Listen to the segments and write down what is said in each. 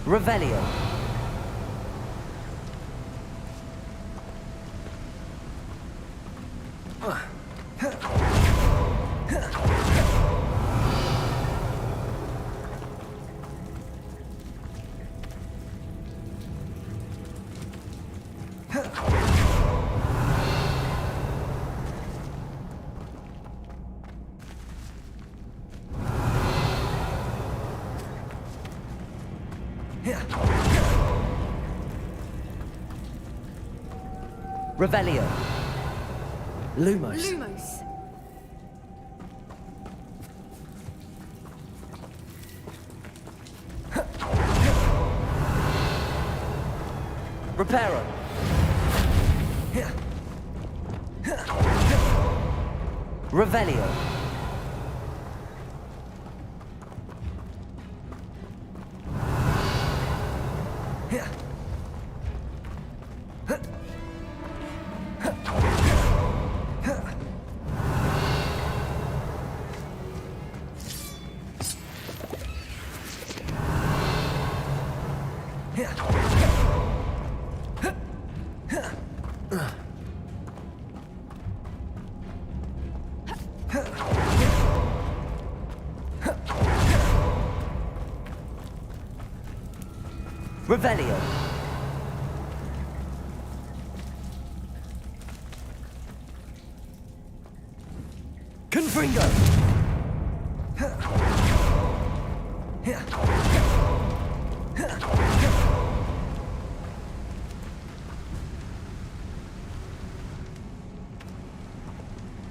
Revelio. Revelio. Lumos. Lumos. Reparo. Revelio. Revelio. Confringo.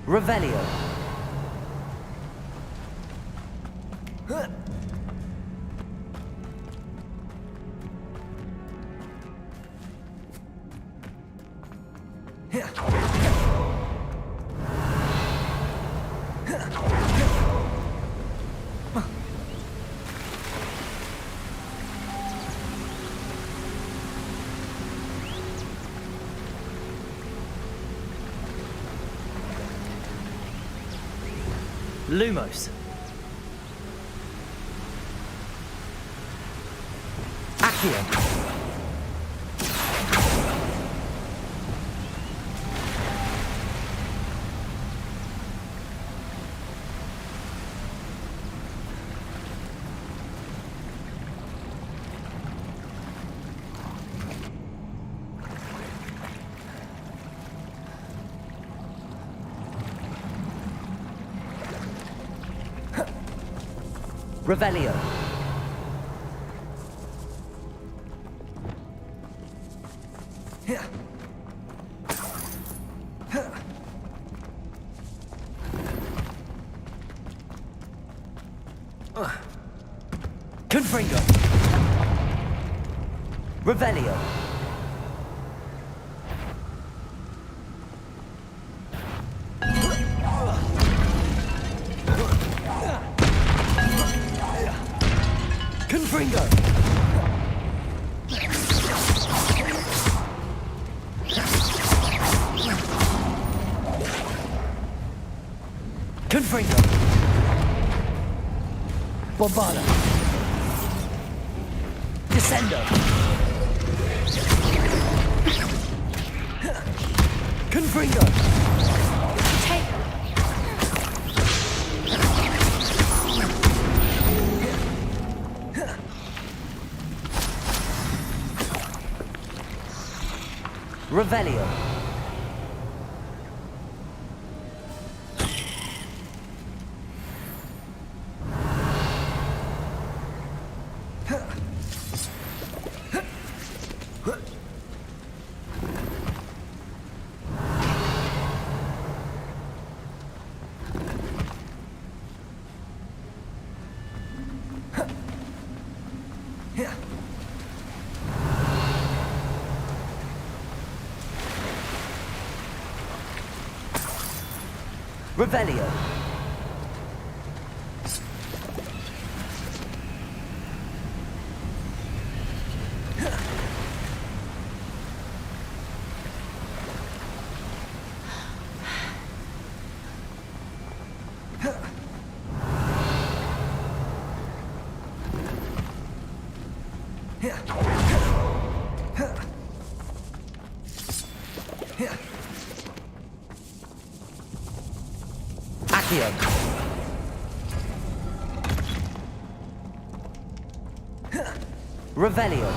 Revelio. Lumos. Accio. Revelio. Confringo. Revelio. Confringo. Confringo. Bombarda. Descendo. Confringo. Revelio. Revelio. Accio. Revelio.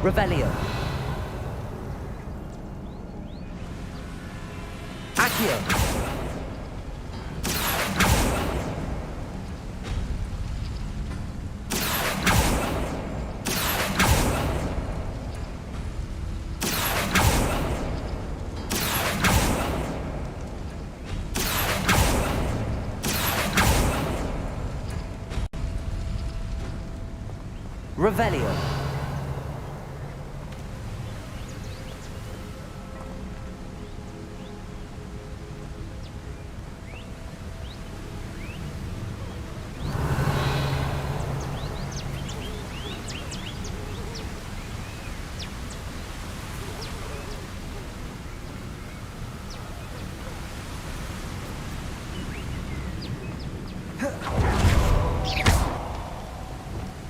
Revelio. Accio. Revelio.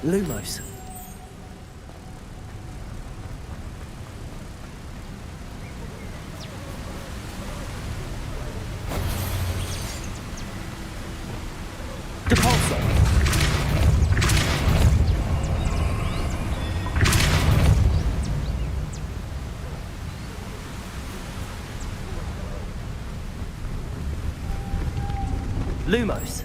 Lumos. Depulso. Lumos.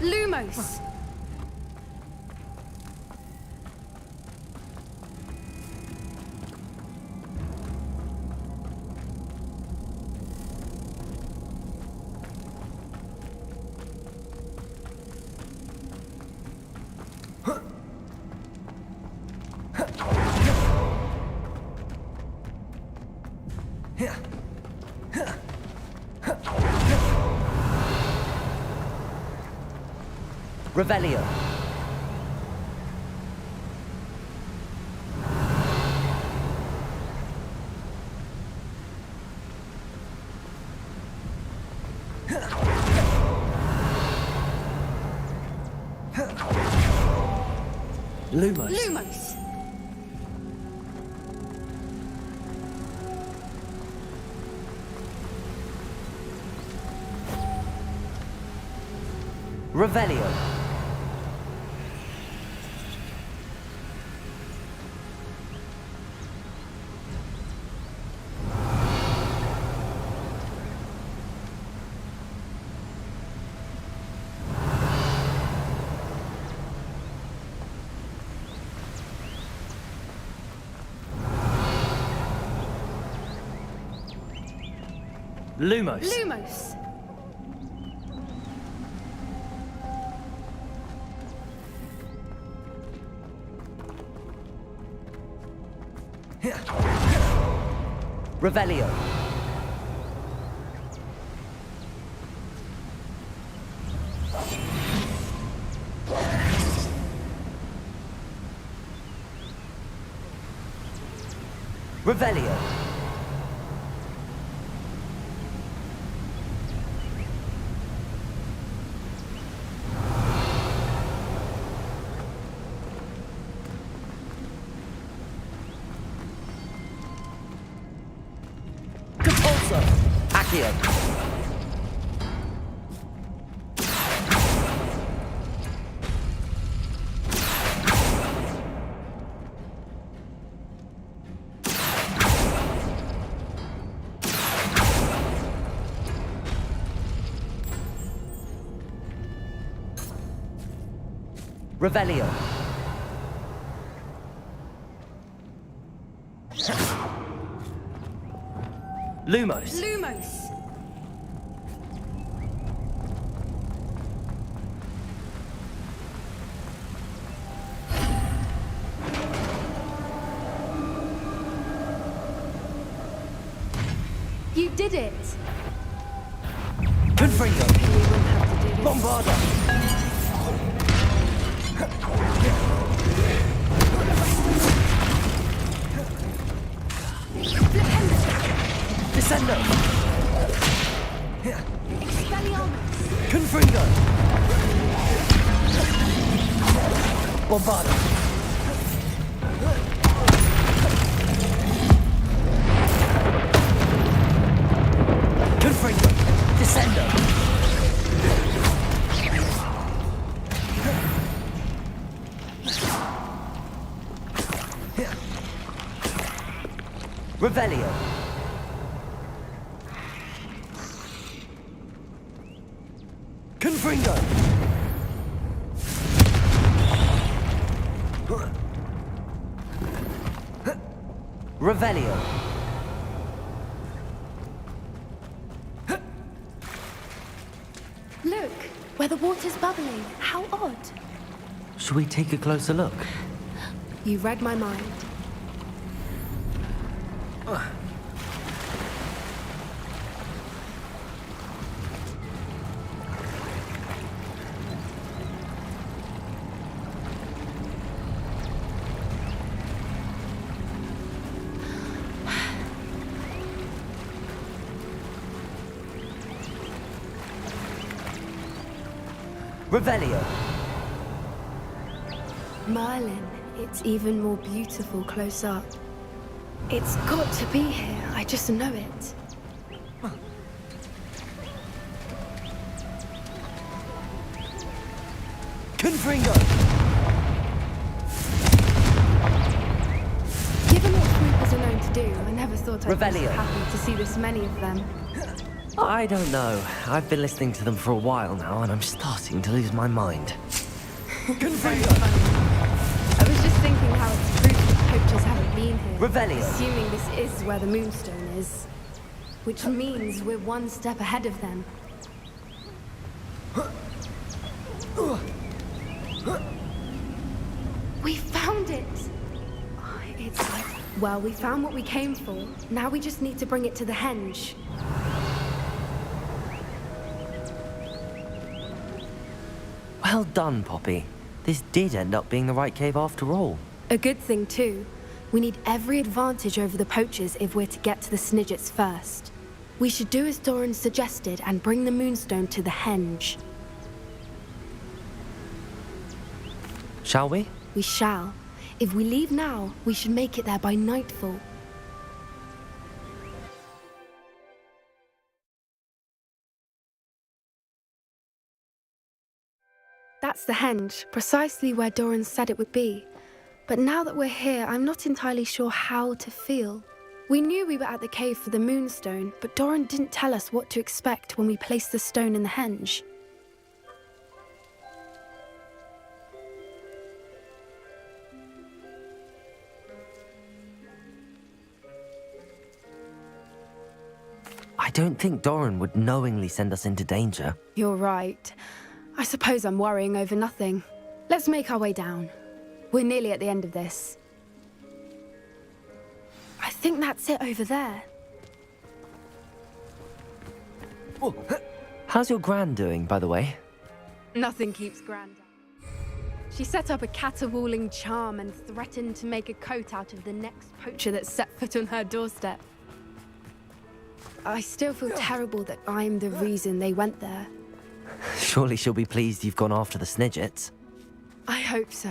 Lumos. Revelio. Lumos. Lumos. Revelio. Lumos. Lumos. Revelio. Revelio. Depulso. Accio. Revelio. Lumos. Lumos. You did it. Confringo. We won't have to do this. Bombarda. Descendo. Expelliarmus. Confringo. Bombarda. Confringo. Descendo. Revelio. Confringo. Revelio. Look, where the water's bubbling. How odd. Should we take a closer look? You read my mind. Revelio. Merlin, it's even more beautiful close up. It's got to be here, I just know it. Confringo. Given what creepers are known to do, I never thought I'd be so Revelio. happy to see this many of them. I don't know. I've been listening to them for a while now, and I'm starting to lose my mind. Confringo. I was just thinking how it's proof that poachers haven't been here. Revelio. Assuming this is where the Moonstone is. Which means we're one step ahead of them. We found it! It's like, well, we found what we came for. Now we just need to bring it to the henge. Well done, Poppy. This did end up being the right cave after all. A good thing, too. We need every advantage over the poachers if we're to get to the Snidgets first. We should do as Doran suggested and bring the Moonstone to the henge. Shall we? We shall. If we leave now, we should make it there by nightfall. That's the henge, precisely where Doran said it would be. But now that we're here, I'm not entirely sure how to feel. We knew we were at the cave for the Moonstone, but Doran didn't tell us what to expect when we placed the stone in the henge. I don't think Doran would knowingly send us into danger. You're right. I suppose I'm worrying over nothing. Let's make our way down. We're nearly at the end of this. I think that's it over there. How's your Gran doing, by the way? Nothing keeps Gran down. She set up a caterwauling charm and threatened to make a coat out of the next poacher that set foot on her doorstep. I still feel terrible that I'm the reason they went there. Surely she'll be pleased you've gone after the Snidgets. I hope so.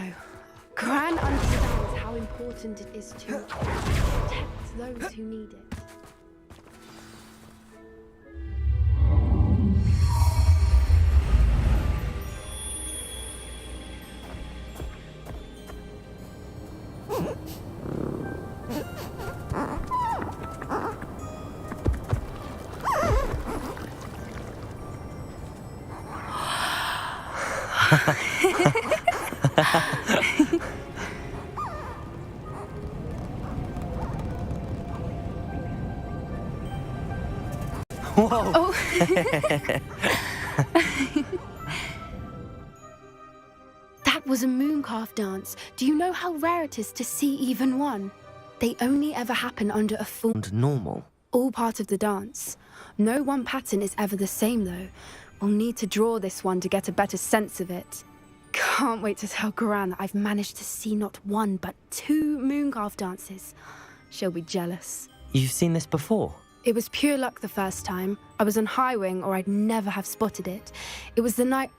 Gran understands how important it is to protect those who need it. Whoa! Oh. That was a mooncalf dance. Do you know how rare it is to see even one? They only ever happen under a full... And normal. All part of the dance. No one pattern is ever the same, though. We'll need to draw this one to get a better sense of it. Can't wait to tell Gran that I've managed to see not one, but 2 mooncalf dances. She'll be jealous. You've seen this before? It was pure luck the first time. I was on High Wing, or I'd never have spotted it. It was the night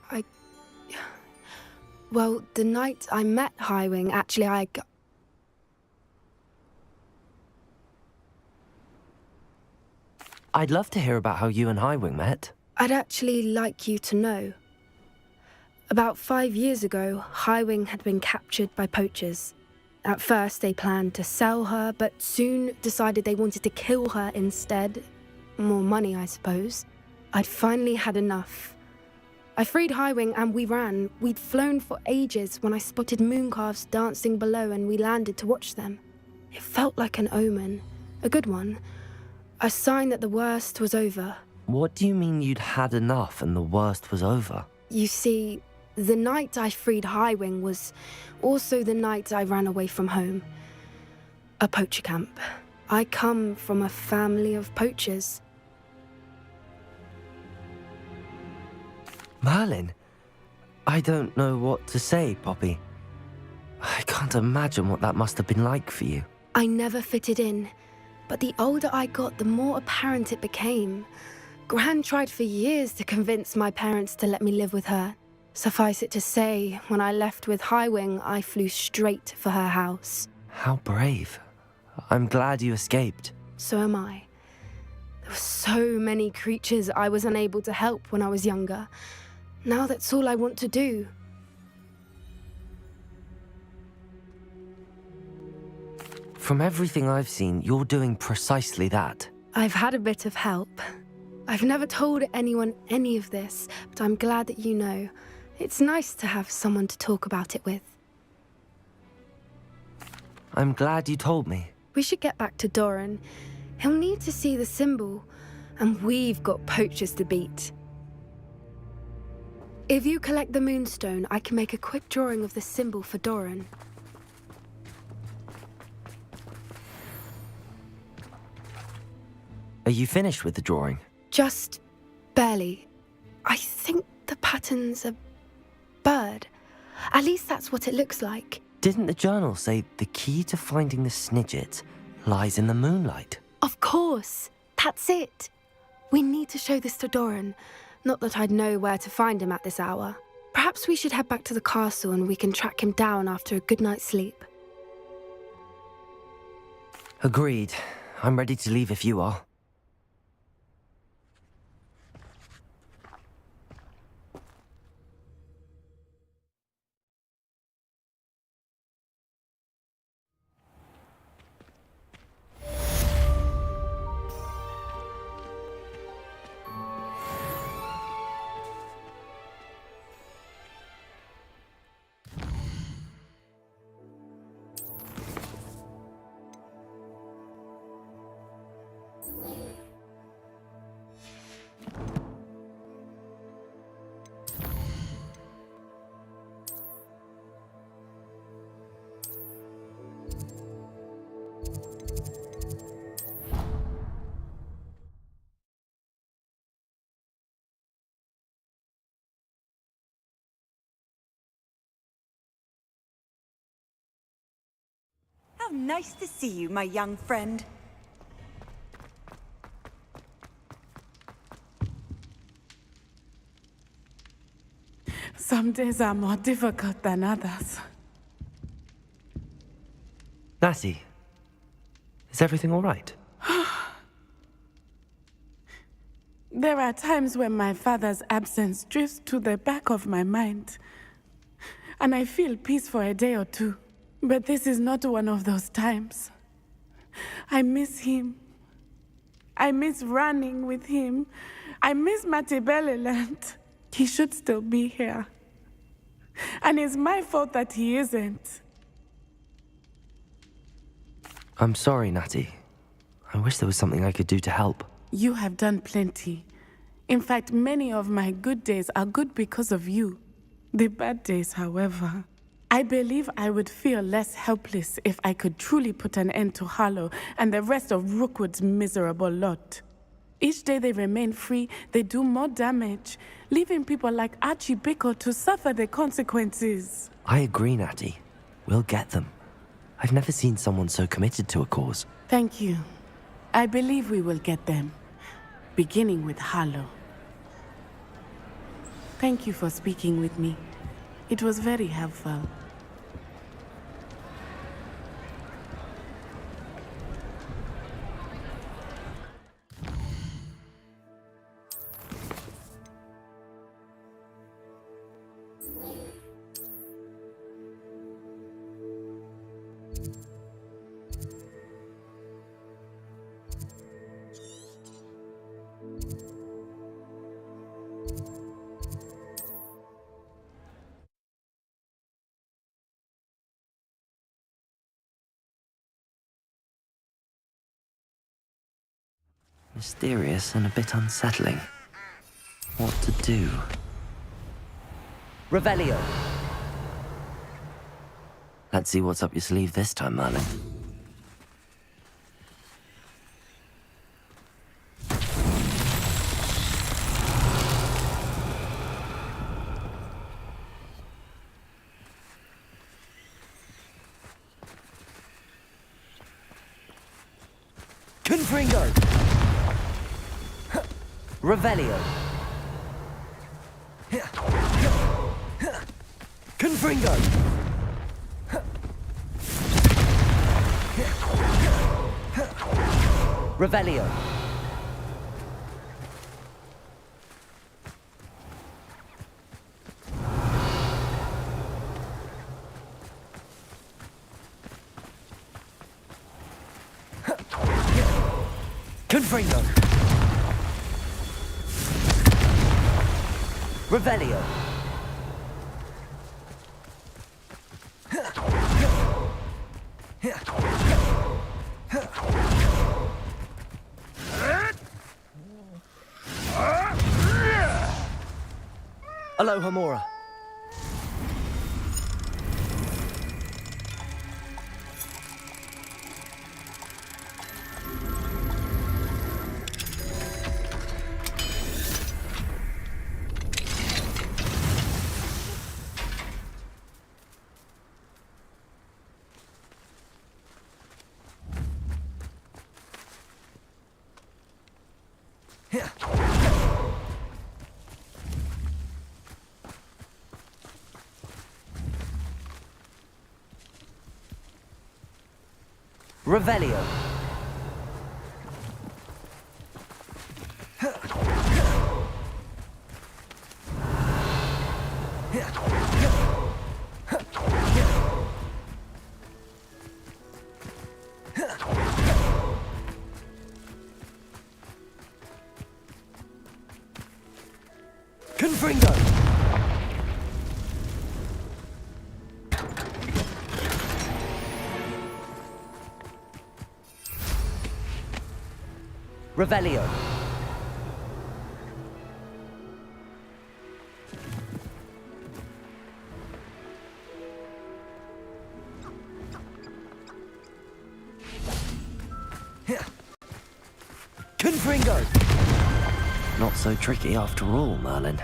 Well, the night I met High Wing, actually, I'd love to hear about how you and High Wing met. I'd actually like you to know. About 5 years ago, High Wing had been captured by poachers. At first, they planned to sell her, but soon decided they wanted to kill her instead. More money, I suppose. I'd finally had enough. I freed High Wing and we ran. We'd flown for ages when I spotted mooncalves dancing below and we landed to watch them. It felt like an omen. A good one. A sign that the worst was over. What do you mean you'd had enough and the worst was over? You see, the night I freed High Wing was also the night I ran away from home. A poacher camp. I come from a family of poachers. Merlin? I don't know what to say, Poppy. I can't imagine what that must have been like for you. I never fitted in, but the older I got, the more apparent it became. Gran tried for years to convince my parents to let me live with her. Suffice it to say, when I left with High Wing, I flew straight for her house. How brave. I'm glad you escaped. So am I. There were so many creatures I was unable to help when I was younger. Now that's all I want to do. From everything I've seen, you're doing precisely that. I've had a bit of help. I've never told anyone any of this, but I'm glad that you know. It's nice to have someone to talk about it with. I'm glad you told me. We should get back to Doran. He'll need to see the symbol, and we've got poachers to beat. If you collect the moonstone, I can make a quick drawing of the symbol for Doran. Are you finished with the drawing? Just barely. I think the pattern's a bird. At least that's what it looks like. Didn't the journal say the key to finding the Snidget lies in the moonlight? Of course. That's it. We need to show this to Doran. Not that I'd know where to find him at this hour. Perhaps we should head back to the castle and we can track him down after a good night's sleep. Agreed. I'm ready to leave if you are. How nice to see you, my young friend. Some days are more difficult than others. Lassie, is everything all right? There are times when my father's absence drifts to the back of my mind, and I feel peace for a day or two. But this is not one of those times. I miss him. I miss running with him. I miss Matibeleland. He should still be here. And it's my fault that he isn't. I'm sorry, Natty. I wish there was something I could do to help. You have done plenty. In fact, many of my good days are good because of you. The bad days, however. I believe I would feel less helpless if I could truly put an end to Harlow and the rest of Rookwood's miserable lot. Each day they remain free, they do more damage, leaving people like Archie Bickle to suffer the consequences. I agree, Natty. We'll get them. I've never seen someone so committed to a cause. Thank you. I believe we will get them, beginning with Harlow. Thank you for speaking with me. It was very helpful. Mysterious and a bit unsettling. What to do? Revelio! Let's see what's up your sleeve this time, Merlin. Confringo! Revelio! Confringo! Revelio! Confringo! Revelio! Aloha Mora. Revelio. Confringo. Revelio. Confringo. Not so tricky after all, Merlin.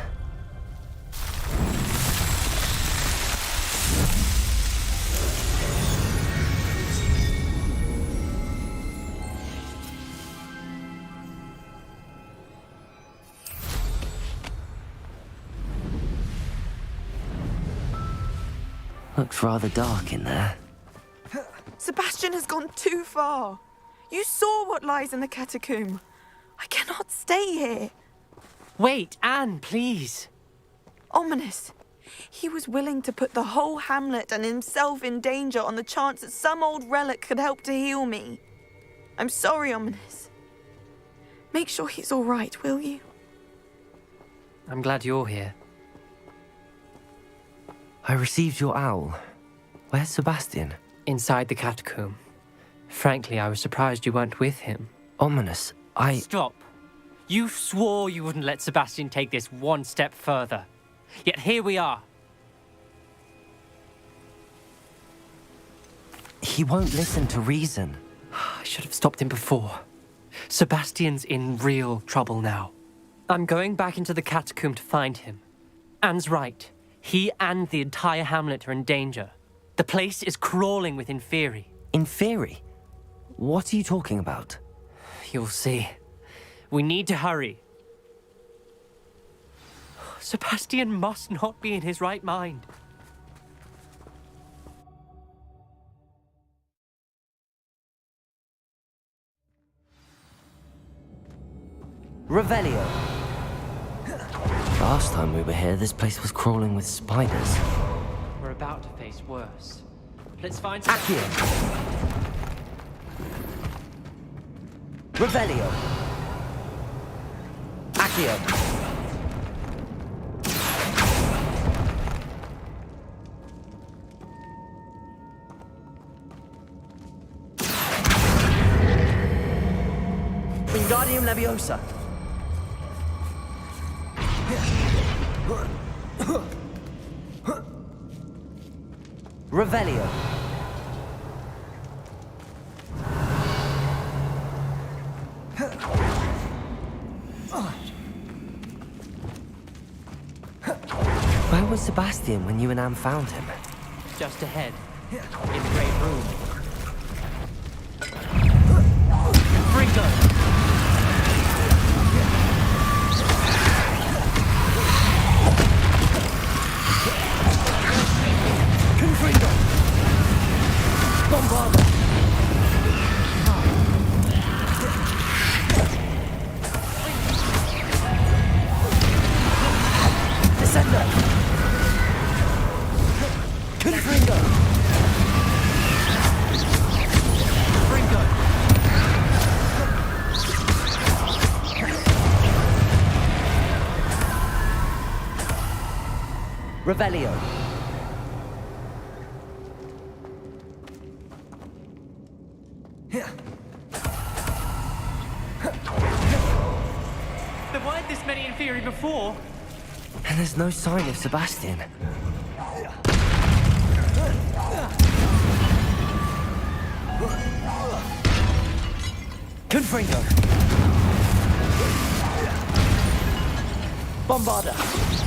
Looks rather dark in there. Sebastian has gone too far. You saw what lies in the catacomb. I cannot stay here. Wait, Anne, please. Ominous. He was willing to put the whole hamlet and himself in danger on the chance that some old relic could help to heal me. I'm sorry, Ominous. Make sure he's all right, will you? I'm glad you're here. I received your owl. Where's Sebastian? Inside the catacomb. Frankly, I was surprised you weren't with him. Ominous. Stop. You swore you wouldn't let Sebastian take this one step further. Yet here we are. He won't listen to reason. I should have stopped him before. Sebastian's in real trouble now. I'm going back into the catacomb to find him. Anne's right. He and the entire hamlet are in danger. The place is crawling with Inferi. Inferi? What are you talking about? You'll see. We need to hurry. Sebastian must not be in his right mind. Revelio. Last time we were here, this place was crawling with spiders. We're about to face worse. Let's find Accio. Revelio. Accio. Wingardium Leviosa. Revelio. Where was Sebastian when you and Anne found him? just ahead. In the great room. Ringo! Revelio. There weren't this many in theory before. And there's no sign of Sebastian. Confringo. Bombarda.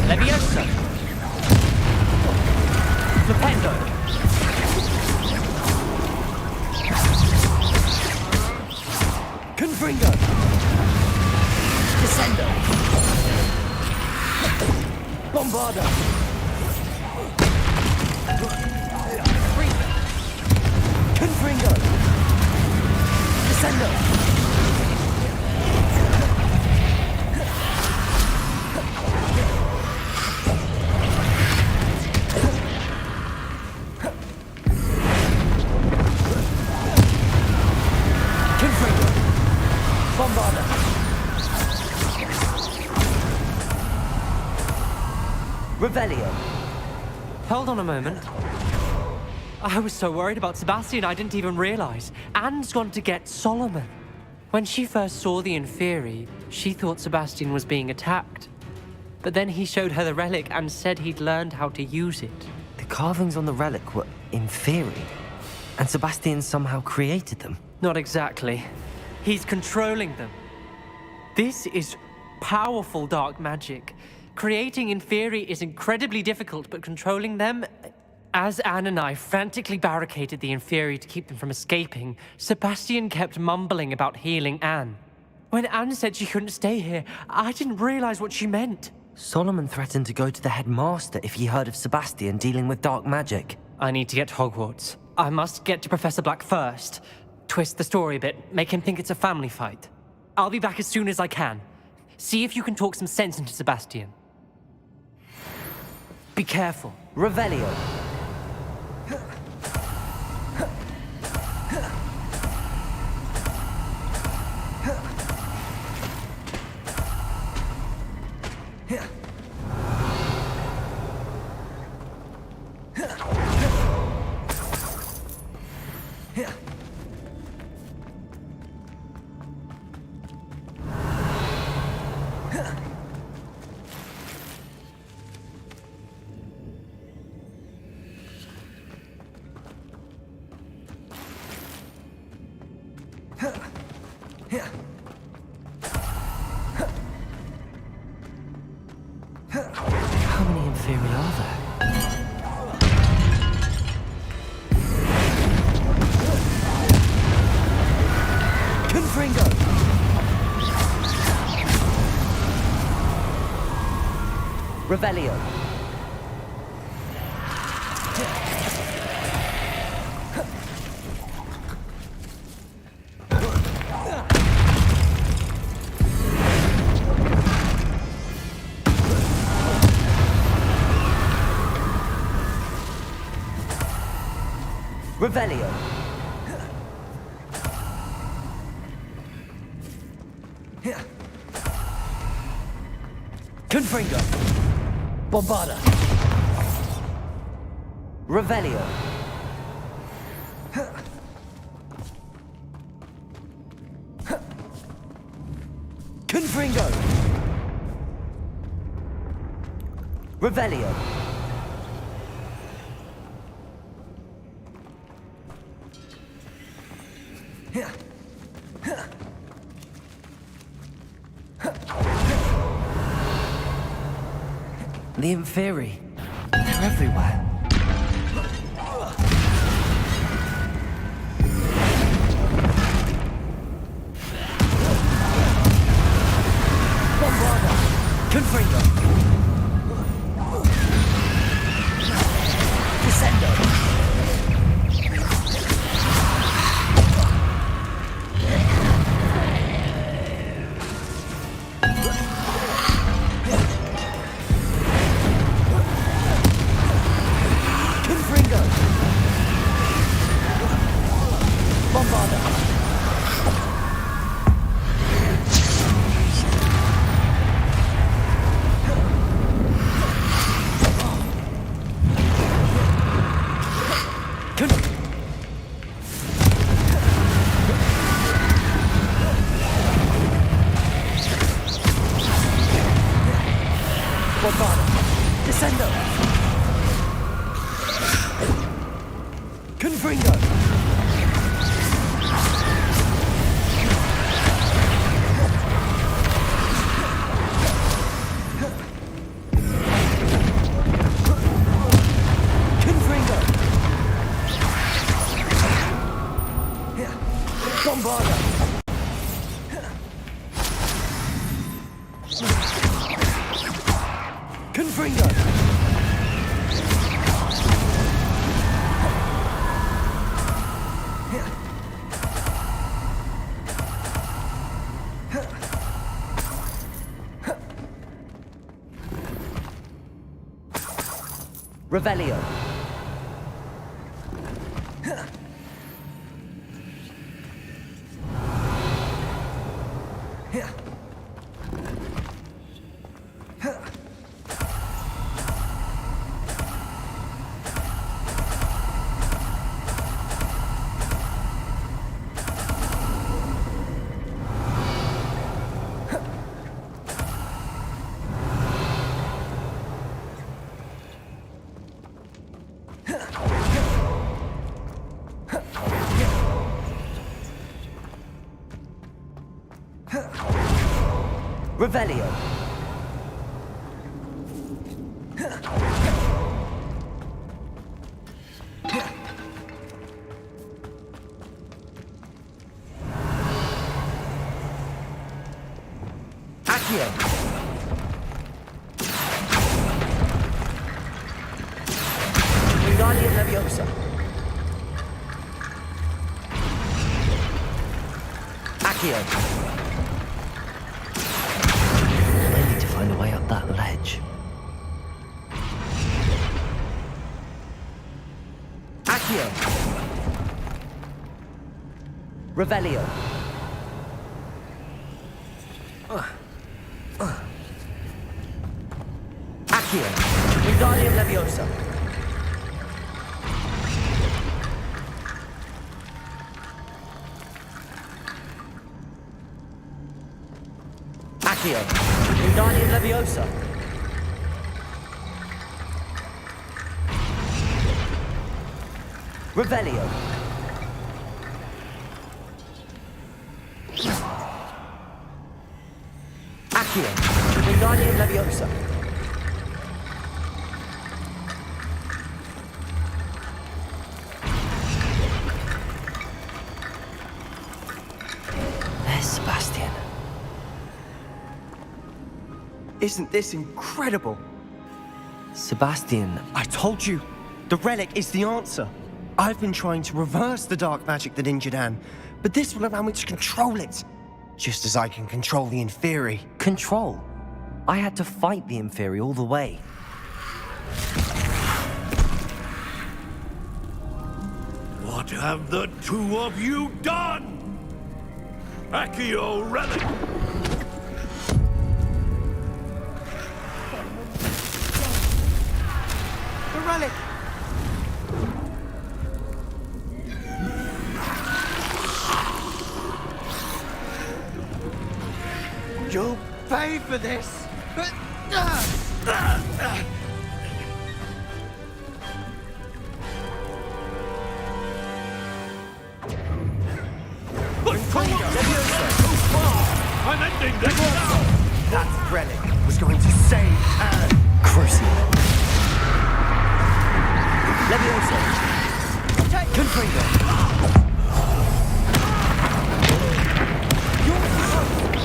Leviosa! Flipendo! Confringo! Descendo! Bombarda! Confringo! Descendo! Revelio. Hold on a moment. I was so worried about Sebastian I didn't even realize. Anne's gone to get Solomon. When she first saw the Inferi, she thought Sebastian was being attacked. But then he showed her the relic and said he'd learned how to use it. The carvings on the relic were Inferi, and Sebastian somehow created them. Not exactly. He's controlling them. This is powerful dark magic. Creating Inferi is incredibly difficult, but controlling them... As Anne and I frantically barricaded the Inferi to keep them from escaping, Sebastian kept mumbling about healing Anne. When Anne said she couldn't stay here, I didn't realize what she meant. Solomon threatened to go to the headmaster if he heard of Sebastian dealing with dark magic. I need to get to Hogwarts. I must get to Professor Black first. Twist the story a bit, make him think it's a family fight. I'll be back as soon as I can. See if you can talk some sense into Sebastian. Be careful. Revelio. How many inferi are there? Confringo! Revelio. Revelio. Confringo. Bombarda. Revelio. Confringo. Revelio. The inferi. They're everywhere. Bombarda. Confringo. Descendo. Revelio. Revelio. Accio. Wingardium Leviosa. Accio. Find a way up that ledge. Accio. Revelio. Accio. Wingardium Leviosa. Accio. Wingardium Leviosa. Revelio. Accio. Wingardium Leviosa. There's Sebastian. Isn't this incredible? Sebastian, I told you, the relic is the answer. I've been trying to reverse the dark magic that injured Anne, but this will allow me to control it. Just as I can control the Inferi. control. I had to fight the Inferi all the way. What have the two of you done? Accio relic! The relic! You'll pay for this! I'm ending this now! That relic was going to save Anne! Crucial. Leviosa. Confringo.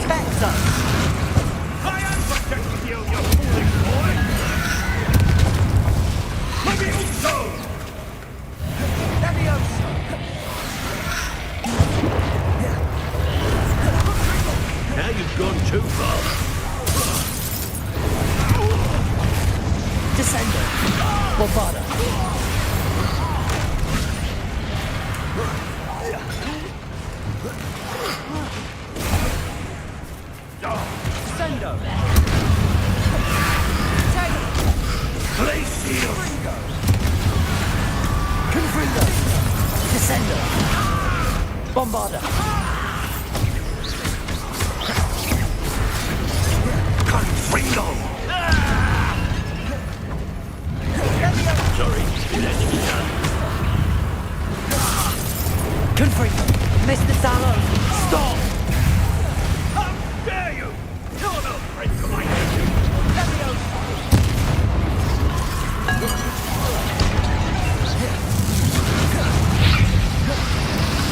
Spectre. I am protecting you, you foolish boy! Levioso! Leviosa! Now you've gone too far. Descendo. Bombarda. Descendo! Glacial! Confringo. Descendo. Bombarda. Confringo! Sorry, let's be done. Confringo. Mr. Sallow. Stop. How dare you! You're no friend to my nation!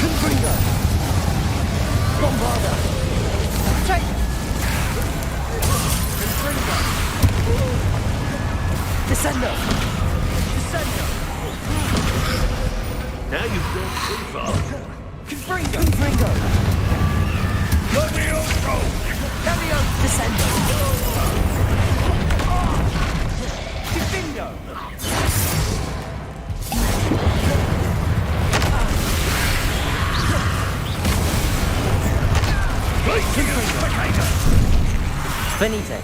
Confringo. Bombarda. Descendo. Now you've gone too far. Confringo. Levioso! Descendo. Finite.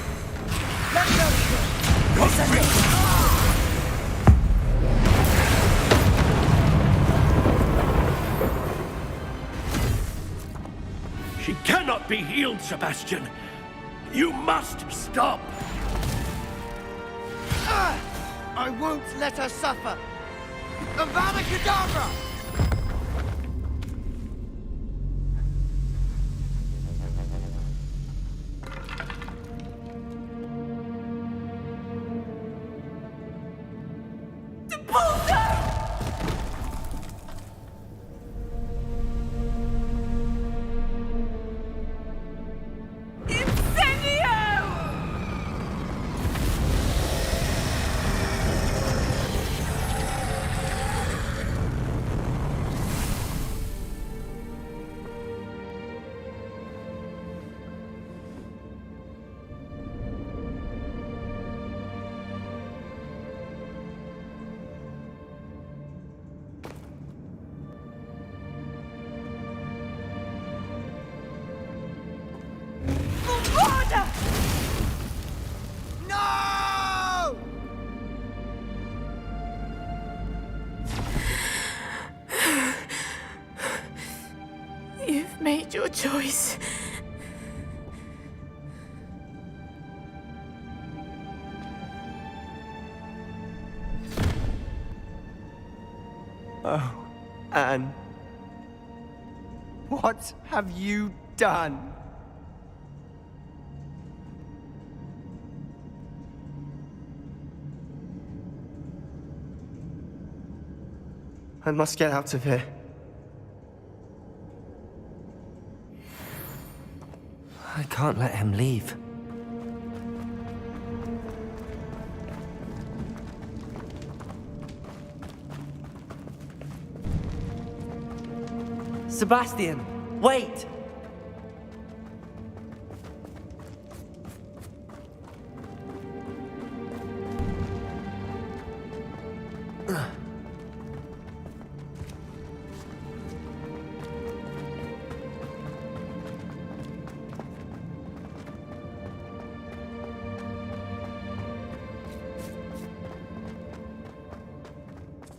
She cannot be healed, Sebastian. You must stop. I won't let her suffer! Avada Kedavra! You've made your choice. Oh, Anne. What have you done? I must get out of here. I can't let him leave. Sebastian, wait!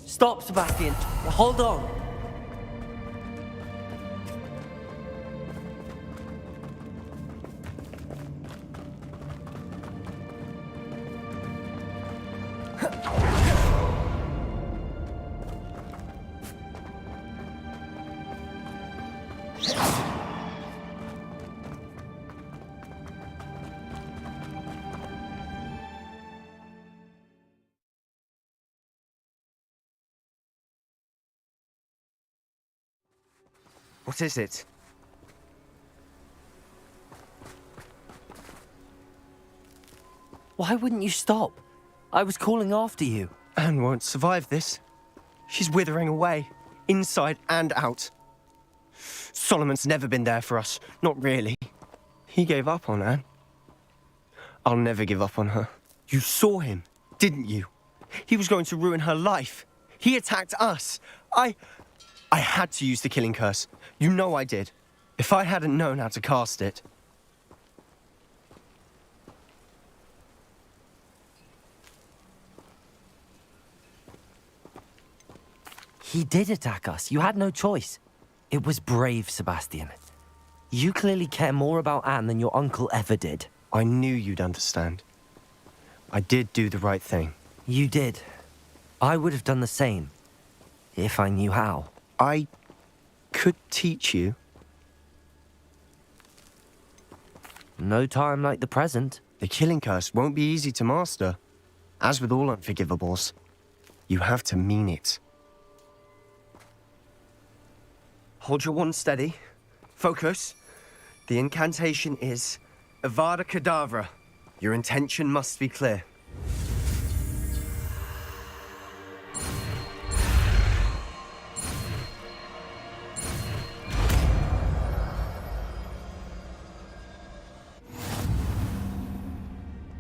Stop, Sebastian. Hold on. What is it? Why wouldn't you stop? I was calling after you. Anne won't survive this. She's withering away, inside and out. Solomon's never been there for us, not really. He gave up on Anne. I'll never give up on her. You saw him, didn't you? He was going to ruin her life. He attacked us. I had to use the killing curse. You know I did. If I hadn't known how to cast it... He did attack us. You had no choice. It was brave, Sebastian. You clearly care more about Anne than your uncle ever did. I knew you'd understand. I did do the right thing. You did. I would have done the same, if I knew how. I could teach you. No time like the present. The killing curse won't be easy to master. As with all unforgivables, you have to mean it. Hold your wand steady. Focus. The incantation is Avada Kedavra. Your intention must be clear.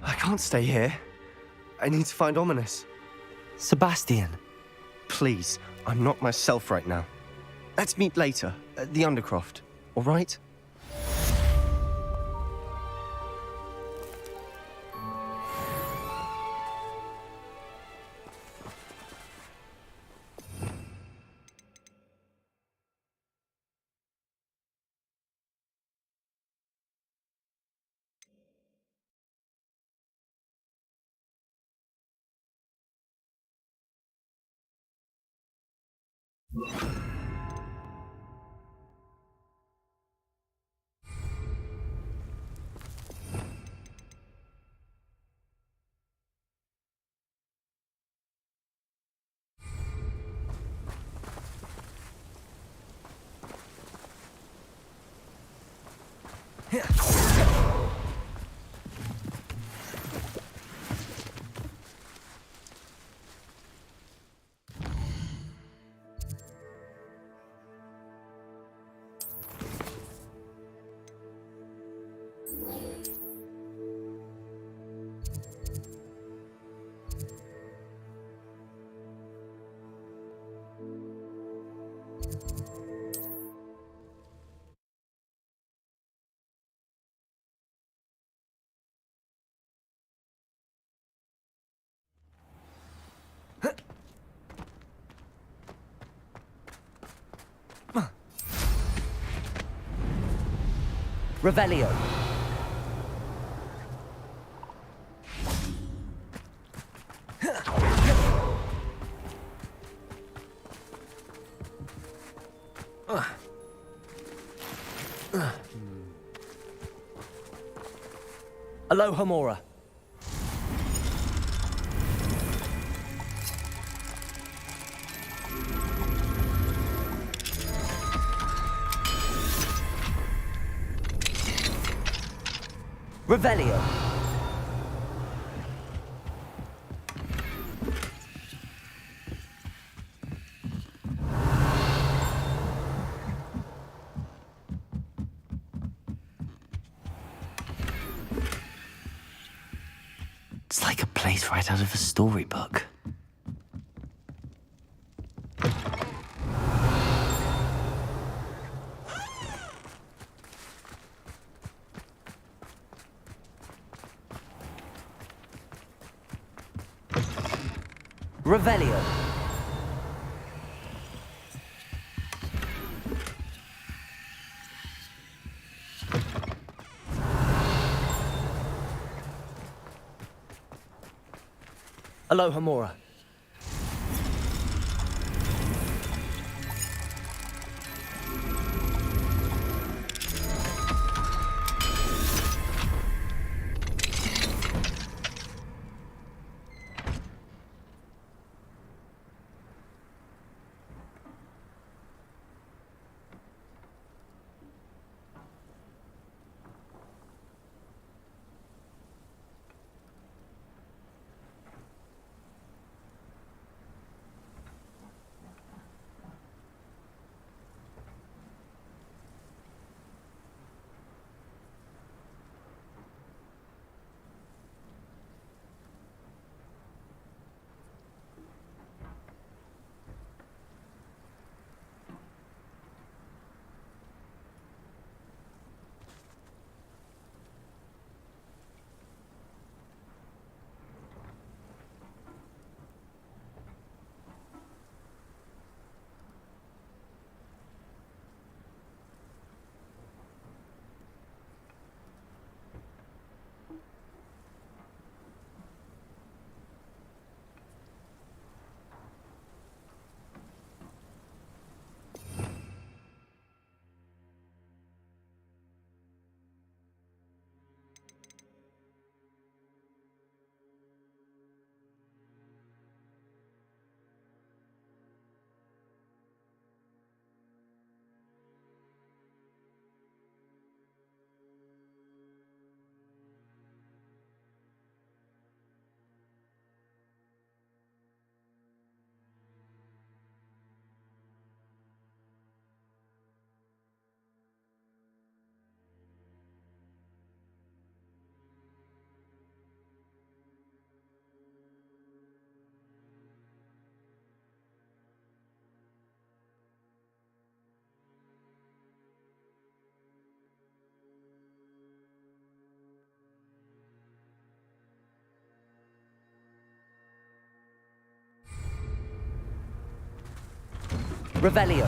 I can't stay here. I need to find Ominous. Sebastian. Please, I'm not myself right now. Let's meet later at the Undercroft, all right? Revelio. Aloha Mora. Revelio. It's like a place right out of a storybook. Revelio. Aloha Mora. Revelio.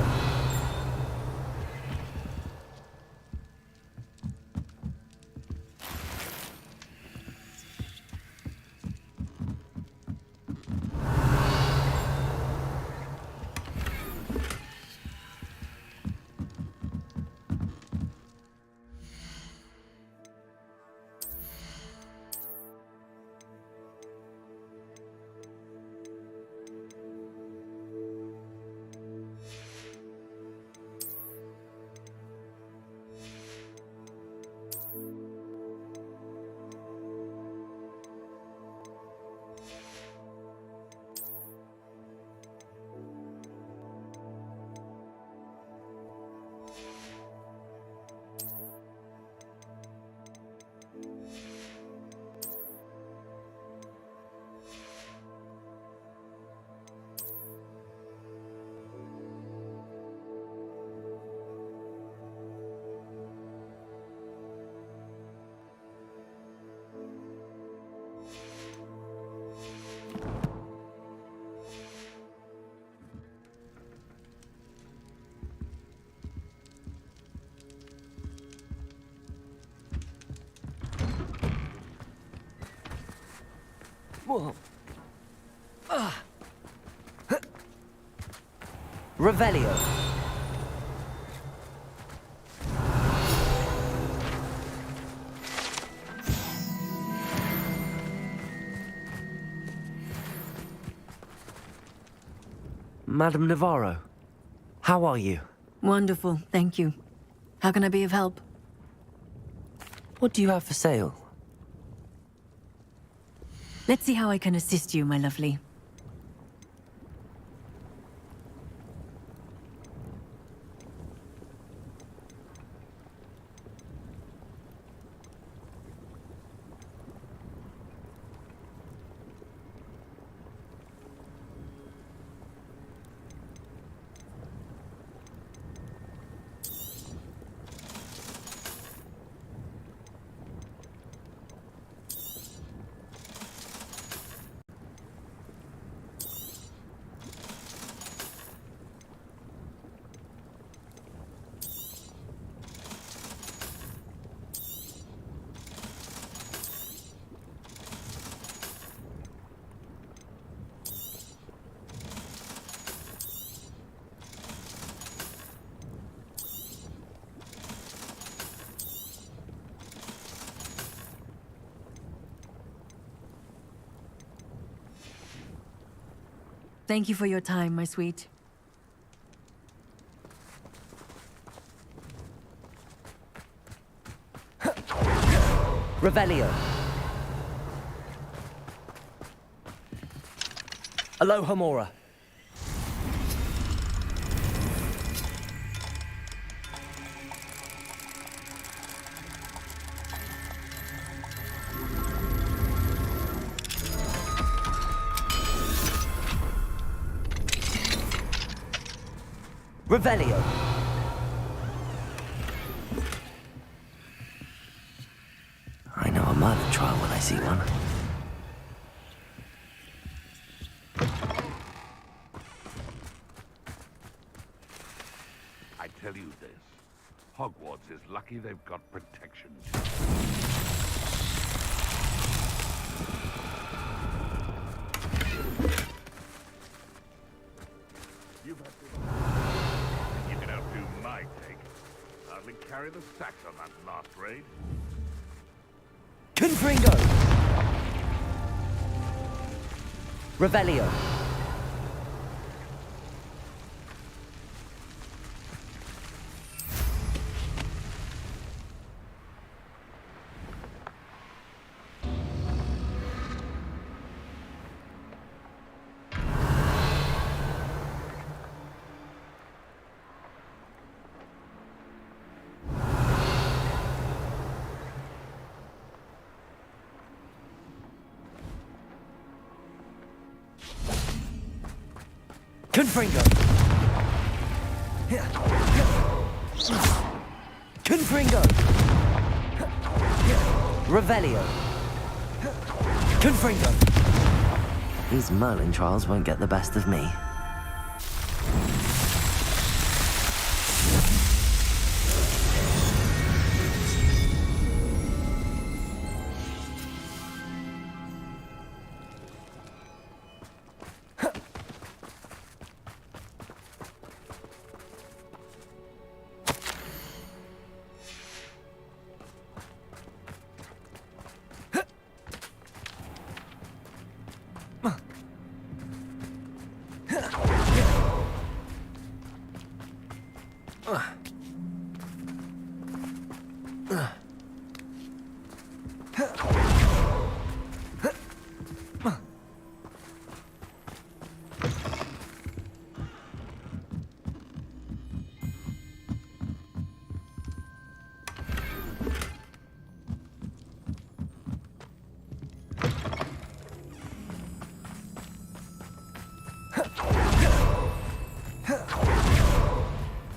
Whoa. Revelio. Madame Navarro. How are you? Wonderful, thank you. How can I be of help? What do you have for sale? Let's see how I can assist you, my lovely. Thank you for your time, my sweet. Revelio. Aloha Mora. Revelio. I know a murder trial when I see one. I tell you this, Hogwarts is lucky they've got protection. You've had to... You can outdo my take. Hardly carry the sacks on that last raid. Confringo. Revelio. Confringo. Confringo. Revelio. Confringo. These Merlin trials won't get the best of me.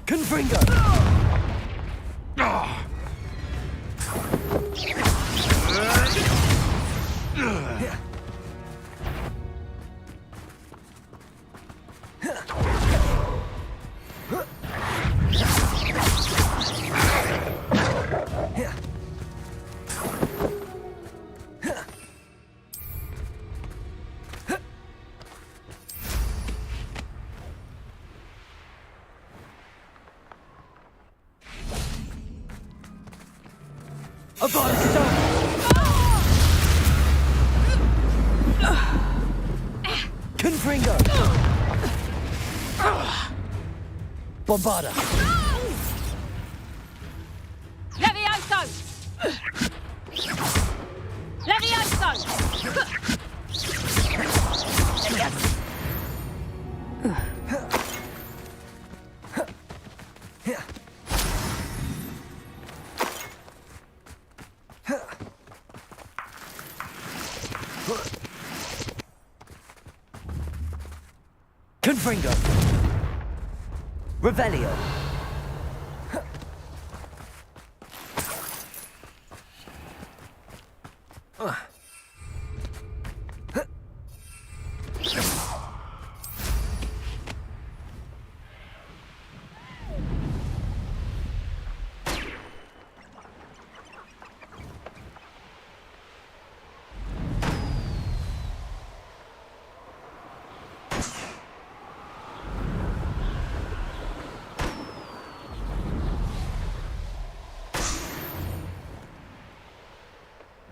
Confringo! Confringo! Bombarda! Levioso! Levioso! Confringo! Revelio!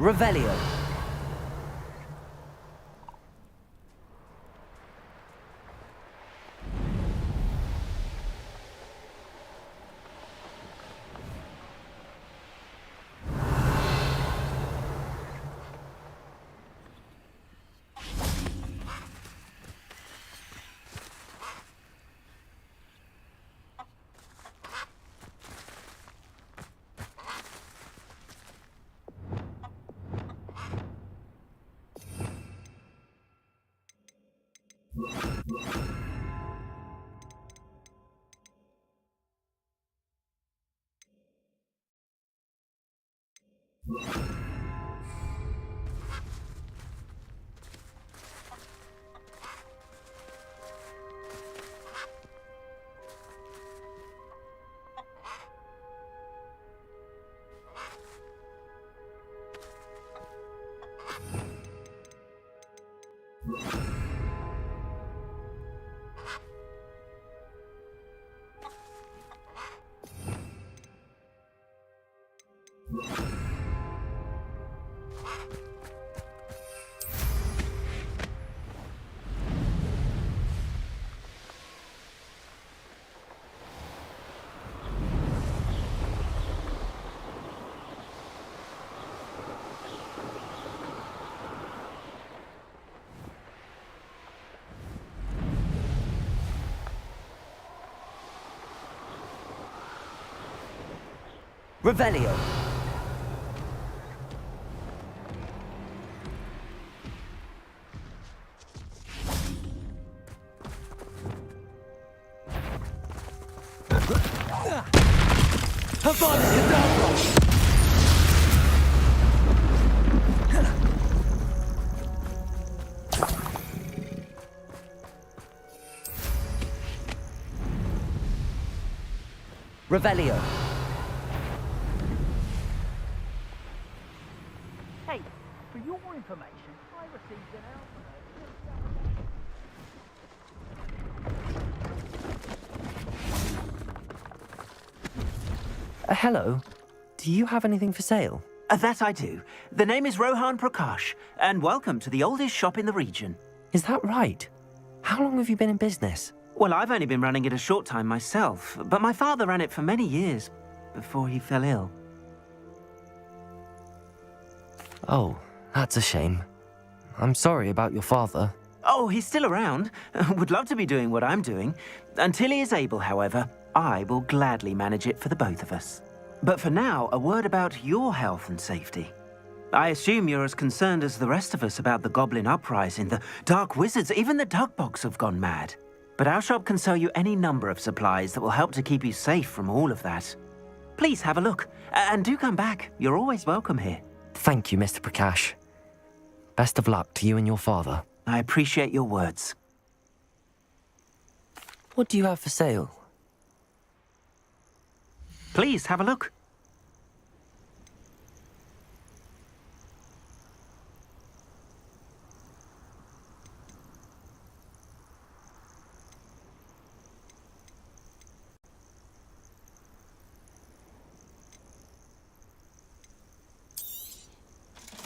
Revelio. Revelio. Havana Cadabra! Revelio. Hey, for your information, I received an Hello. Do you have anything for sale? That I do. The name is Rohan Prakash, and welcome to the oldest shop in the region. Is that right? How long have you been in business? Well, I've only been running it a short time myself, but my father ran it for many years before he fell ill. Oh, that's a shame. I'm sorry about your father. Oh, he's still around. Would love to be doing what I'm doing. Until he is able, however, I will gladly manage it for the both of us. But for now, a word about your health and safety. I assume you're as concerned as the rest of us about the Goblin Uprising, the Dark Wizards, even the Dugbogs have gone mad. But our shop can sell you any number of supplies that will help to keep you safe from all of that. Please have a look, and do come back. You're always welcome here. Thank you, Mr. Prakash. Best of luck to you and your father. I appreciate your words. What do you have for sale? Please have a look.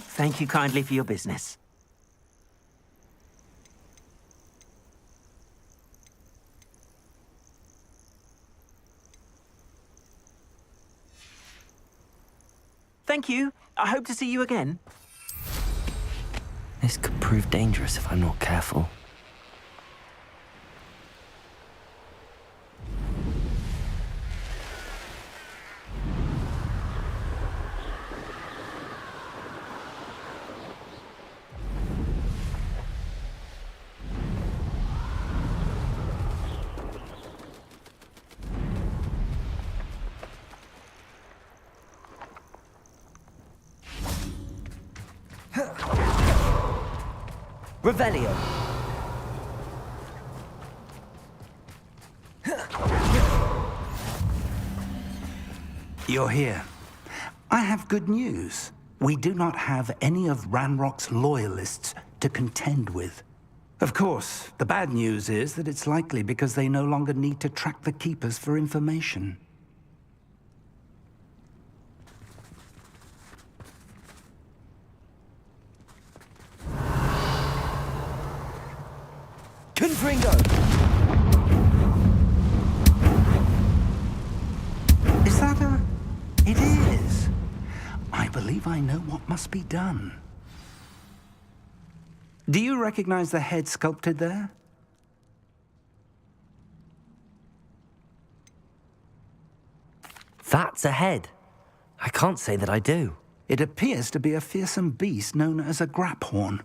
Thank you kindly for your business. Thank you. I hope to see you again. This could prove dangerous if I'm not careful. Revelio. You're here. I have good news. We do not have any of Ranrock's loyalists to contend with. Of course, the bad news is that it's likely because they no longer need to track the Keepers for information. Confringo! Is that a... It is. I believe I know what must be done. Do you recognize the head sculpted there? That's a head. I can't say that I do. It appears to be a fearsome beast known as a graphorn.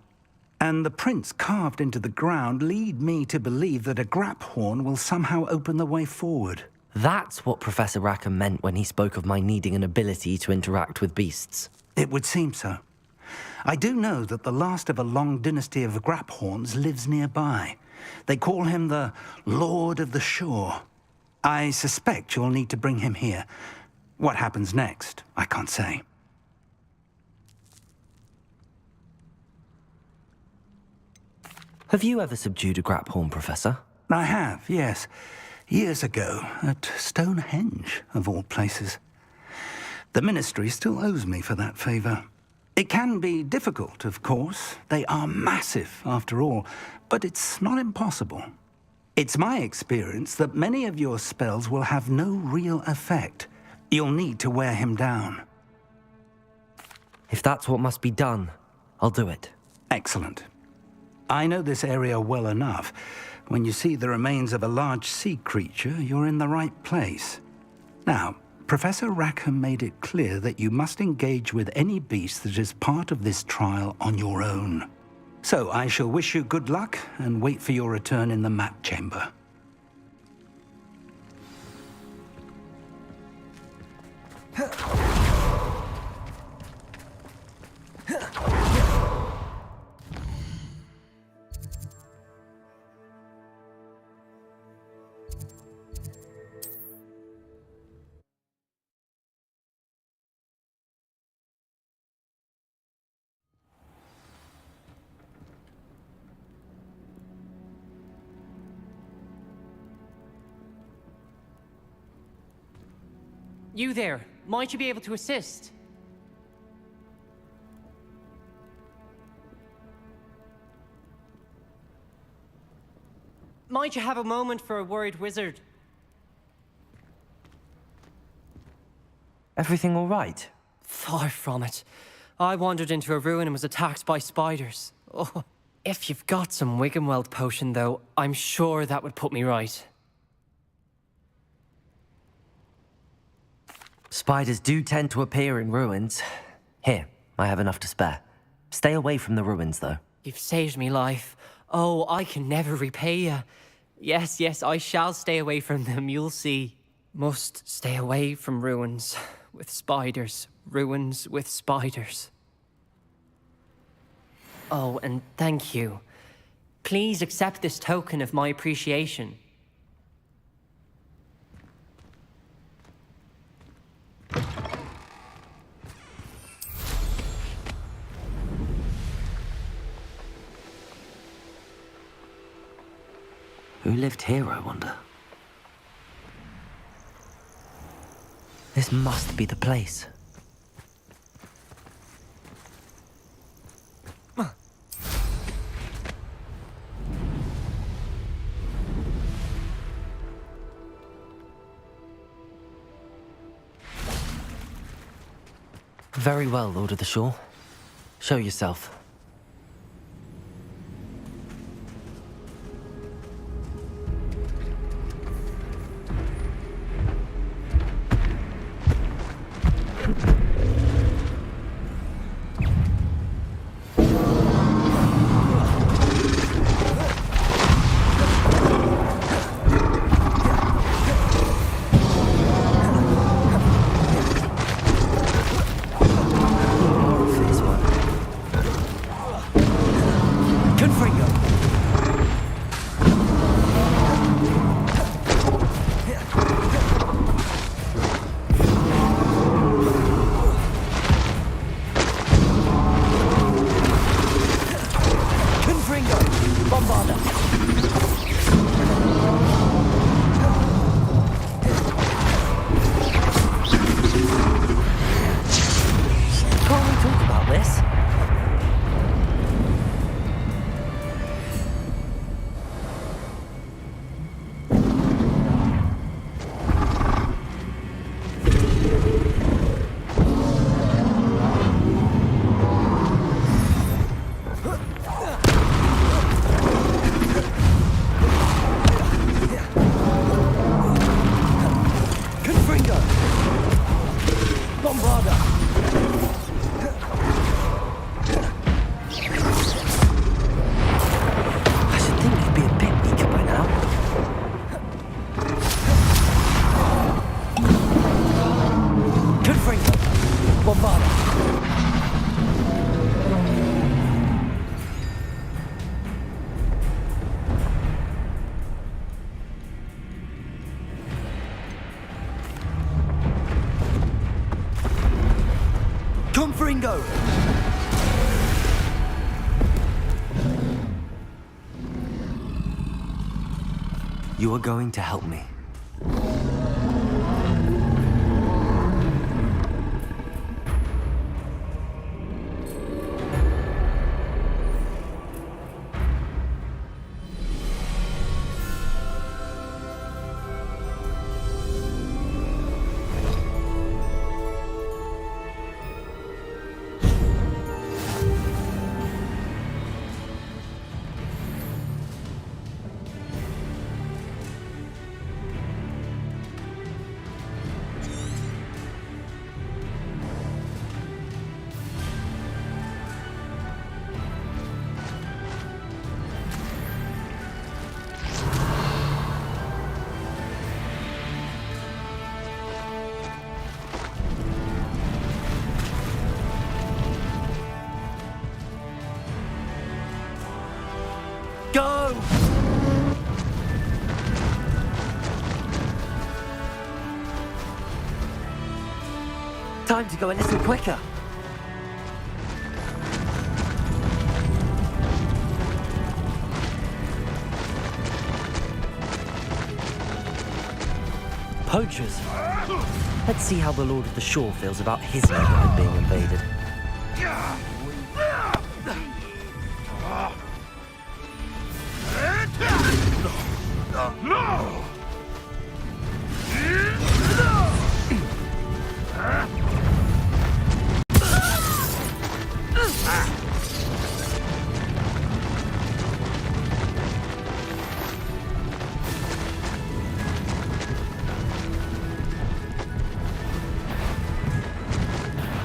And the prints carved into the ground lead me to believe that a graphorn will somehow open the way forward. That's what Professor Rackham meant when he spoke of my needing an ability to interact with beasts. It would seem so. I do know that the last of a long dynasty of graphorns lives nearby. They call him the Lord of the Shore. I suspect you'll need to bring him here. What happens next, I can't say. Have you ever subdued a graphorn, Professor? I have, yes. Years ago, at Stonehenge, of all places. The Ministry still owes me for that favor. It can be difficult, of course. They are massive, after all, but it's not impossible. It's my experience that many of your spells will have no real effect. You'll need to wear him down. If that's what must be done, I'll do it. Excellent. I know this area well enough. When you see the remains of a large sea creature, you're in the right place. Now, Professor Rackham made it clear that you must engage with any beast that is part of this trial on your own. So I shall wish you good luck and wait for your return in the map chamber. You there, might you be able to assist? Might you have a moment for a worried wizard? Everything all right? Far from it. I wandered into a ruin and was attacked by spiders. Oh, if you've got some Wiggenweld potion, though, I'm sure that would put me right. Spiders do tend to appear in ruins. Here, I have enough to spare. Stay away from the ruins, though. You've saved me life. Oh, I can never repay you. Yes, yes, I shall stay away from them, you'll see. Must stay away from ruins with spiders. Ruins with spiders. Oh, and thank you. Please accept this token of my appreciation. Who lived here, I wonder? This must be the place. Very well, Lord of the Shore. Show yourself. Ringo! You are going to help me. Go! Time to go a little quicker. Poachers. Let's see how the Lord of the Shore feels about his neighborhood being invaded. No!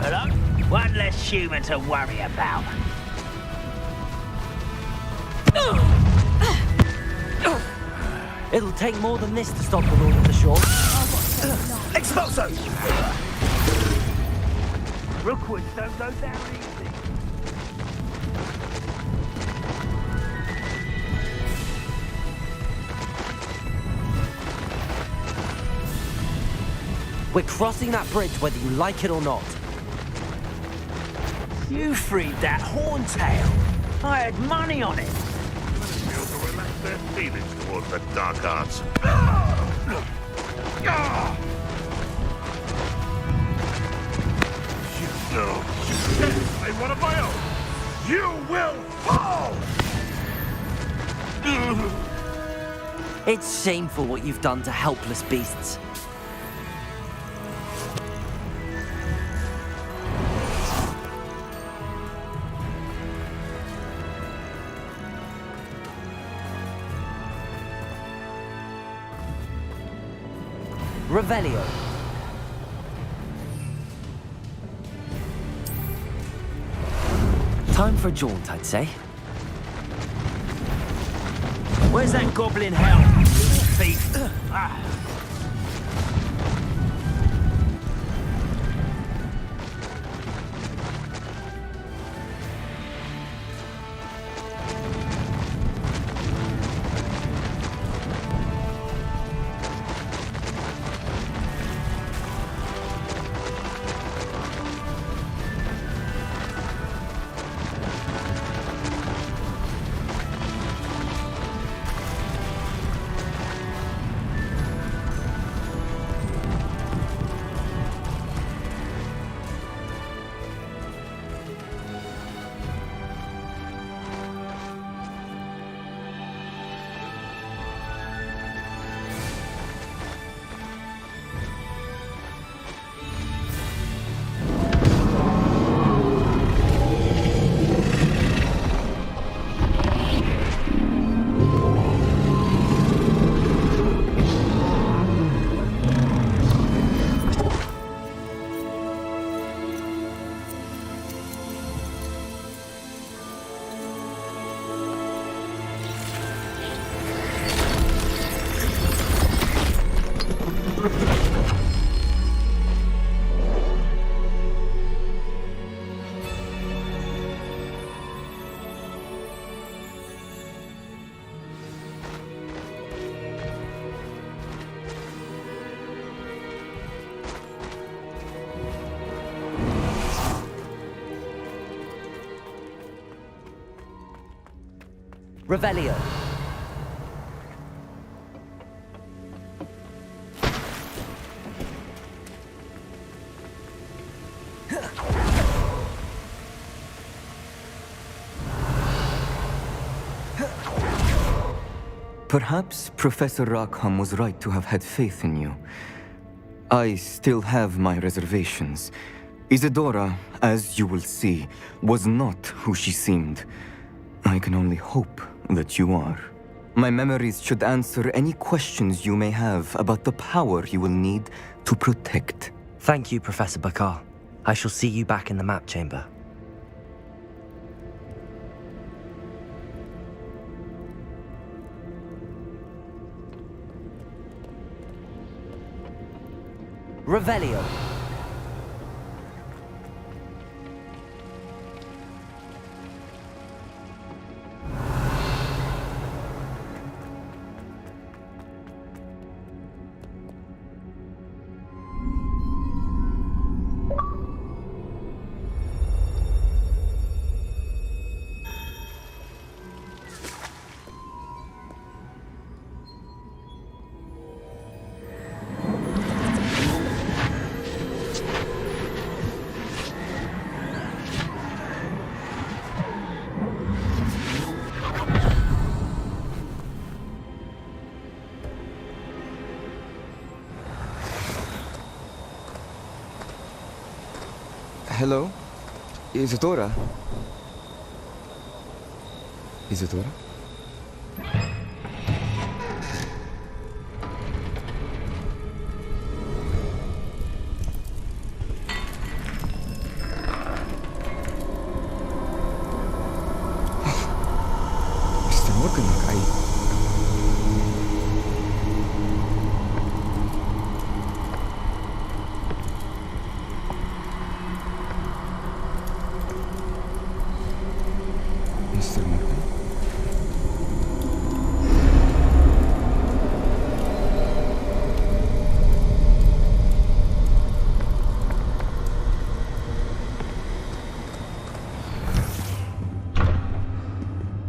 Hello? One less human to worry about. It'll take more than this to stop the Lord of the Shore. Expulso! Rookwoods don't go down easy. We're crossing that bridge whether you like it or not. You freed that horntail. I had money on it. Feel to relax their feelings towards the dark arts. You know, I'm one of my own. You will fall! It's shameful what you've done to helpless beasts. Revelio. Time for a jaunt, I'd say. Where's that goblin hell? Thief. Revelio. Perhaps Professor Rackham was right to have had faith in you. I still have my reservations. Isadora, as you will see, was not who she seemed. I can only hope that you are. My memories should answer any questions you may have about the power you will need to protect. Thank you, Professor Bakar. I shall see you back in the map chamber. Revelio. Hello? Isadora? Isadora? Mr. Morganlock, Mr. Morgan?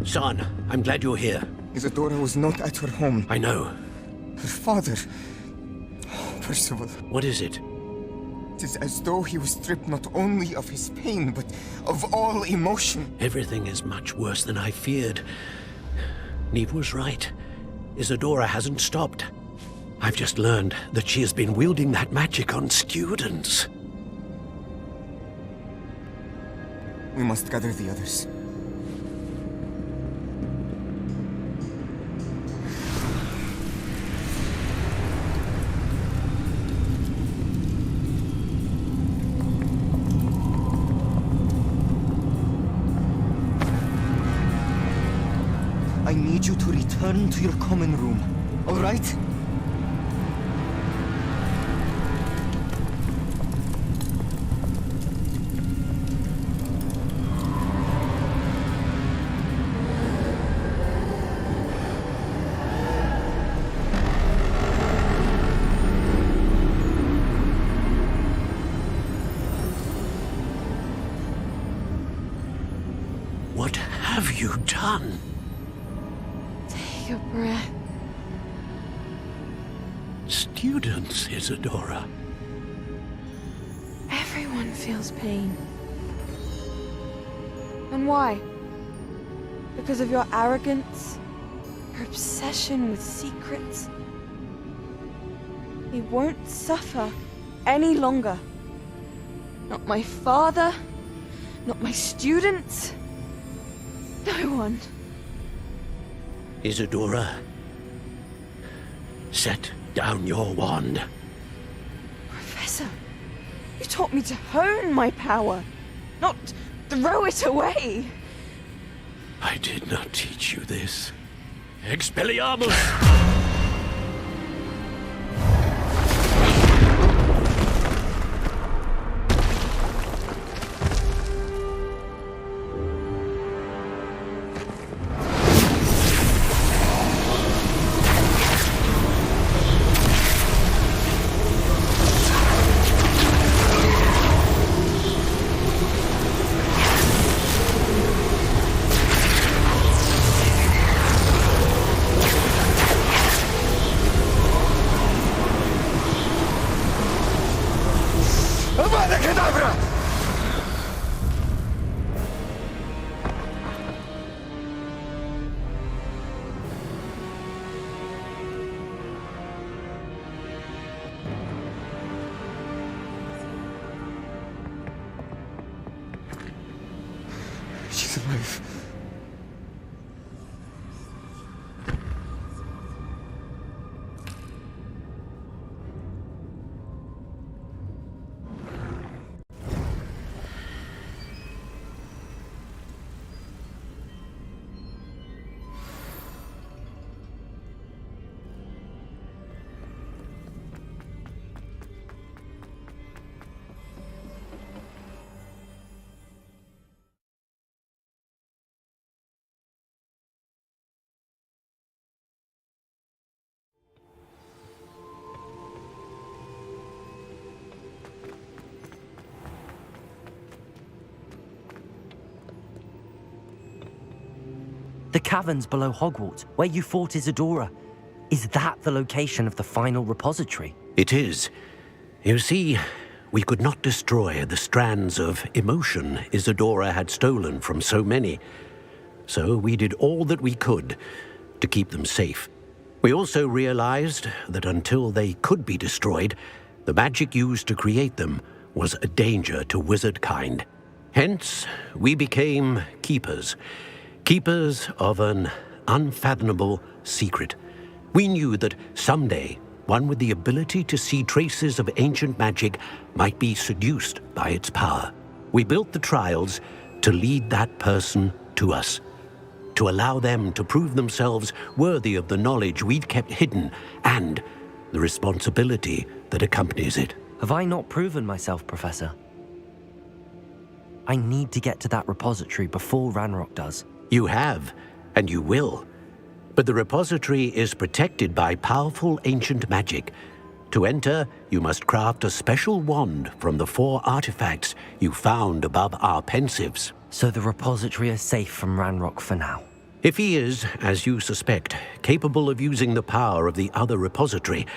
Son, I'm glad you're here. Isadora was not at her home. I know. Her father... Percival. What is it? It is as though he was stripped not only of his pain, but of all emotion. Everything is much worse than I feared. Neve was right. Isadora hasn't stopped. I've just learned that she has been wielding that magic on students. We must gather the others. I need you to return to your common room, all right? What have you done? Take a breath. Students, Isadora. Everyone feels pain. And why? Because of your arrogance? Your obsession with secrets? He won't suffer any longer. Not my father, not my students. No one. Isadora, set down your wand. Professor, you taught me to hone my power, not throw it away. I did not teach you this. Expelliarmus! She's alive. The caverns below Hogwarts, where you fought Isadora. Is that the location of the final repository? It is. You see, we could not destroy the strands of emotion Isadora had stolen from so many. So we did all that we could to keep them safe. We also realized that until they could be destroyed, the magic used to create them was a danger to wizard kind. Hence, we became keepers. Keepers of an unfathomable secret. We knew that someday, one with the ability to see traces of ancient magic might be seduced by its power. We built the trials to lead that person to us, to allow them to prove themselves worthy of the knowledge we'd kept hidden and the responsibility that accompanies it. Have I not proven myself, Professor? I need to get to that repository before Ranrock does. You have, and you will. But the repository is protected by powerful ancient magic. To enter, you must craft a special wand from the 4 artifacts you found above our pensives. So the repository is safe from Ranrock for now? If he is, as you suspect, capable of using the power of the other repository,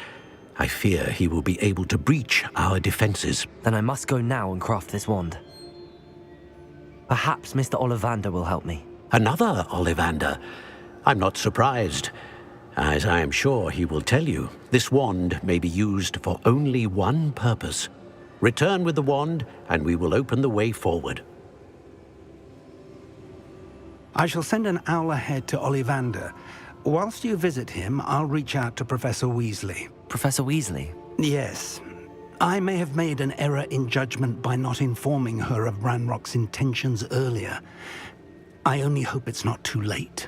I fear he will be able to breach our defenses. Then I must go now and craft this wand. Perhaps Mr. Ollivander will help me. Another Ollivander? I'm not surprised. As I am sure he will tell you, this wand may be used for only one purpose. Return with the wand, and we will open the way forward. I shall send an owl ahead to Ollivander. Whilst you visit him, I'll reach out to Professor Weasley. Professor Weasley? Yes. I may have made an error in judgment by not informing her of Ranrock's intentions earlier. I only hope it's not too late.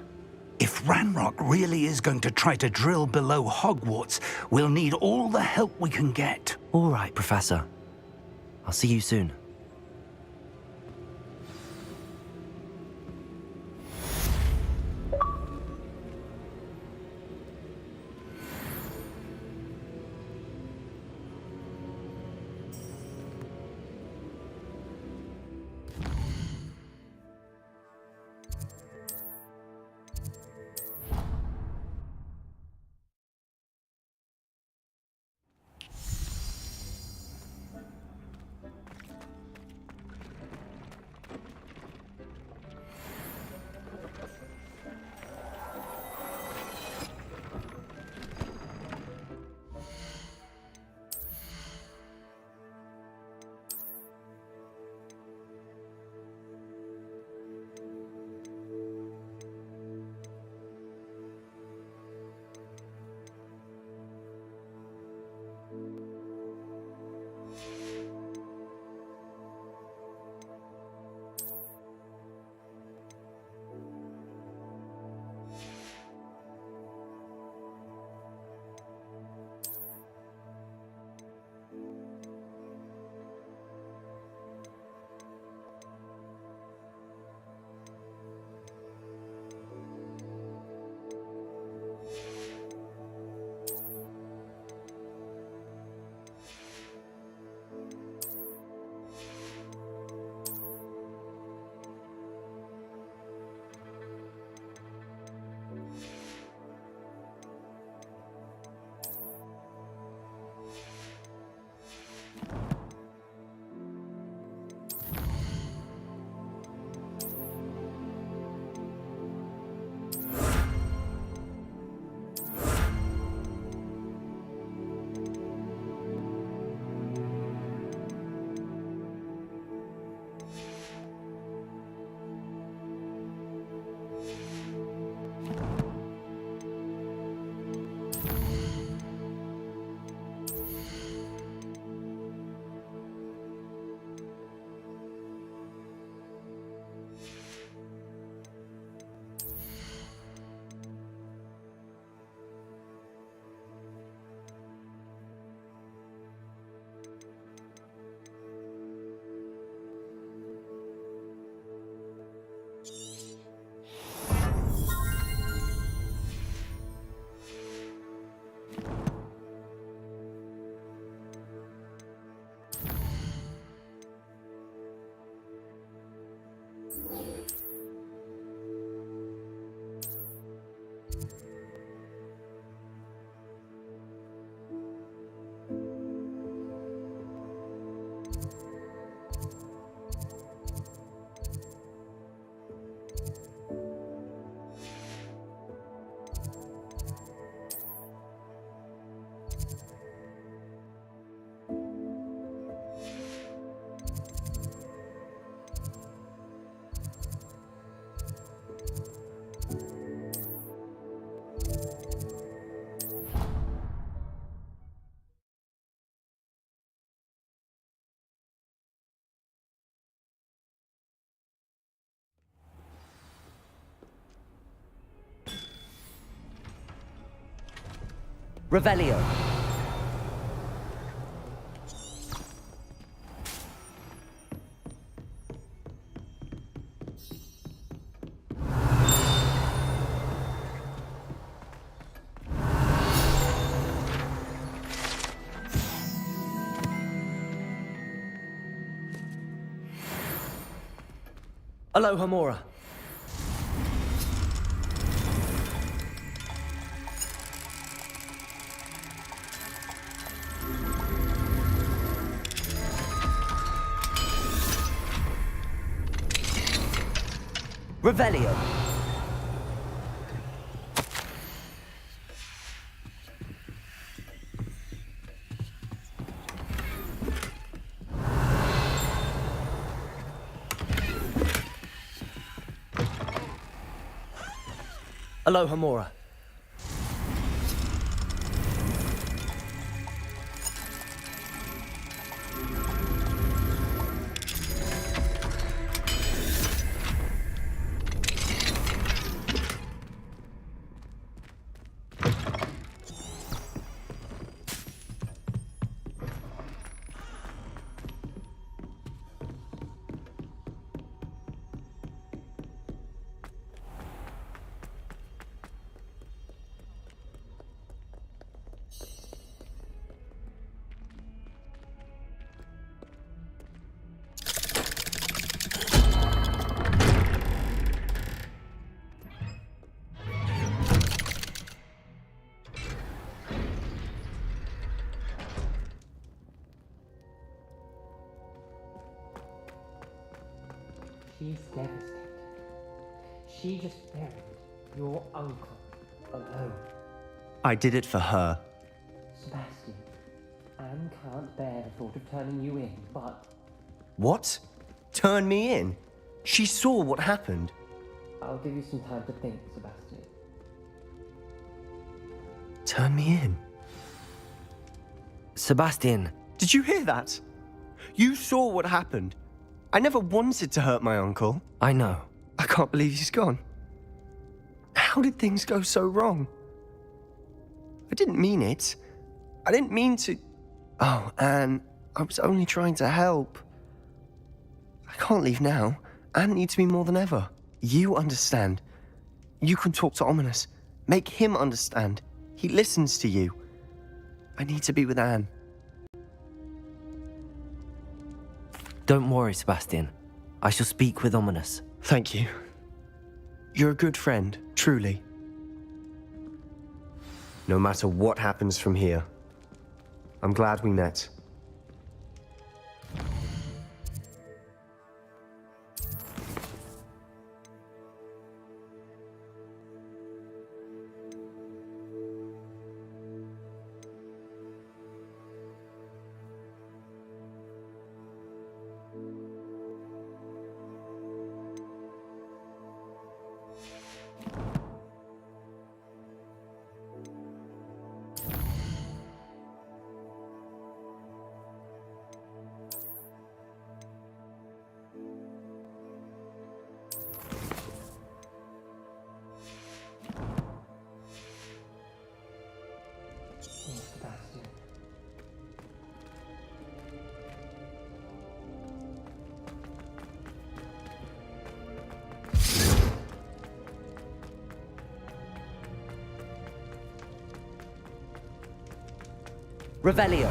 If If Ranrock really is going to try to drill below Hogwarts, we'll need all the help we can get. All right, Professor. I'll see you soon. Revelio. Aloha Mora. Revelio. Aloha Mora. She's devastated. She just buried your uncle alone. I did it for her. Sebastian, Anne can't bear the thought of turning you in, but... What? Turn me in? She saw what happened. I'll give you some time to think, Sebastian. Turn me in? Sebastian. Did you hear that? You saw what happened. I never wanted to hurt my uncle. I know. I can't believe he's gone. How did things go so wrong? I didn't mean it. I didn't mean to... Oh, Anne, I was only trying to help. I can't leave now. Anne needs me more than ever. You understand. You can talk to Ominous. Make him understand. He listens to you. I need to be with Anne. Don't worry, Sebastian. I shall speak with Ominous. Thank you. You're a good friend, truly. No matter what happens from here, I'm glad we met. Revelio.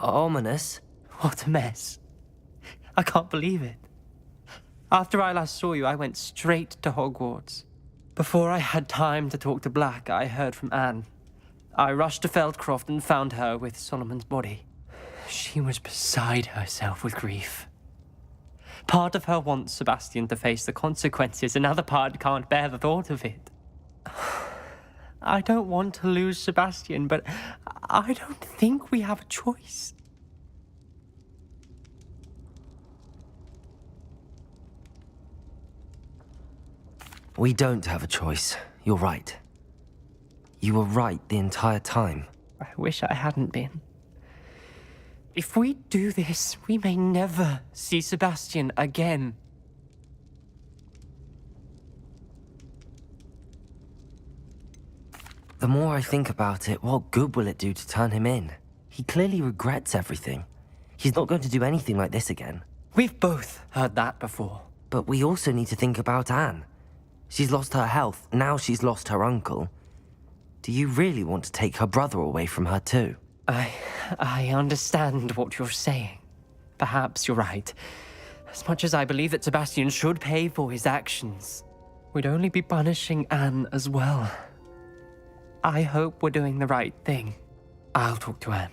Ominous? What a mess. I can't believe it. After I last saw you, I went straight to Hogwarts. Before I had time to talk to Black, I heard from Anne. I rushed to Feldcroft and found her with Solomon's body. She was beside herself with grief. Part of her wants Sebastian to face the consequences, another part can't bear the thought of it. I don't want to lose Sebastian, but I don't think we have a choice. We don't have a choice. You're right. You were right the entire time. I wish I hadn't been. If we do this, we may never see Sebastian again. The more I think about it, what good will it do to turn him in? He clearly regrets everything. He's not going to do anything like this again. We've both heard that before. But we also need to think about Anne. She's lost her health, now she's lost her uncle. Do you really want to take her brother away from her too? I understand what you're saying. Perhaps you're right. As much as I believe that Sebastian should pay for his actions, we'd only be punishing Anne as well. I hope we're doing the right thing. I'll talk to Anne.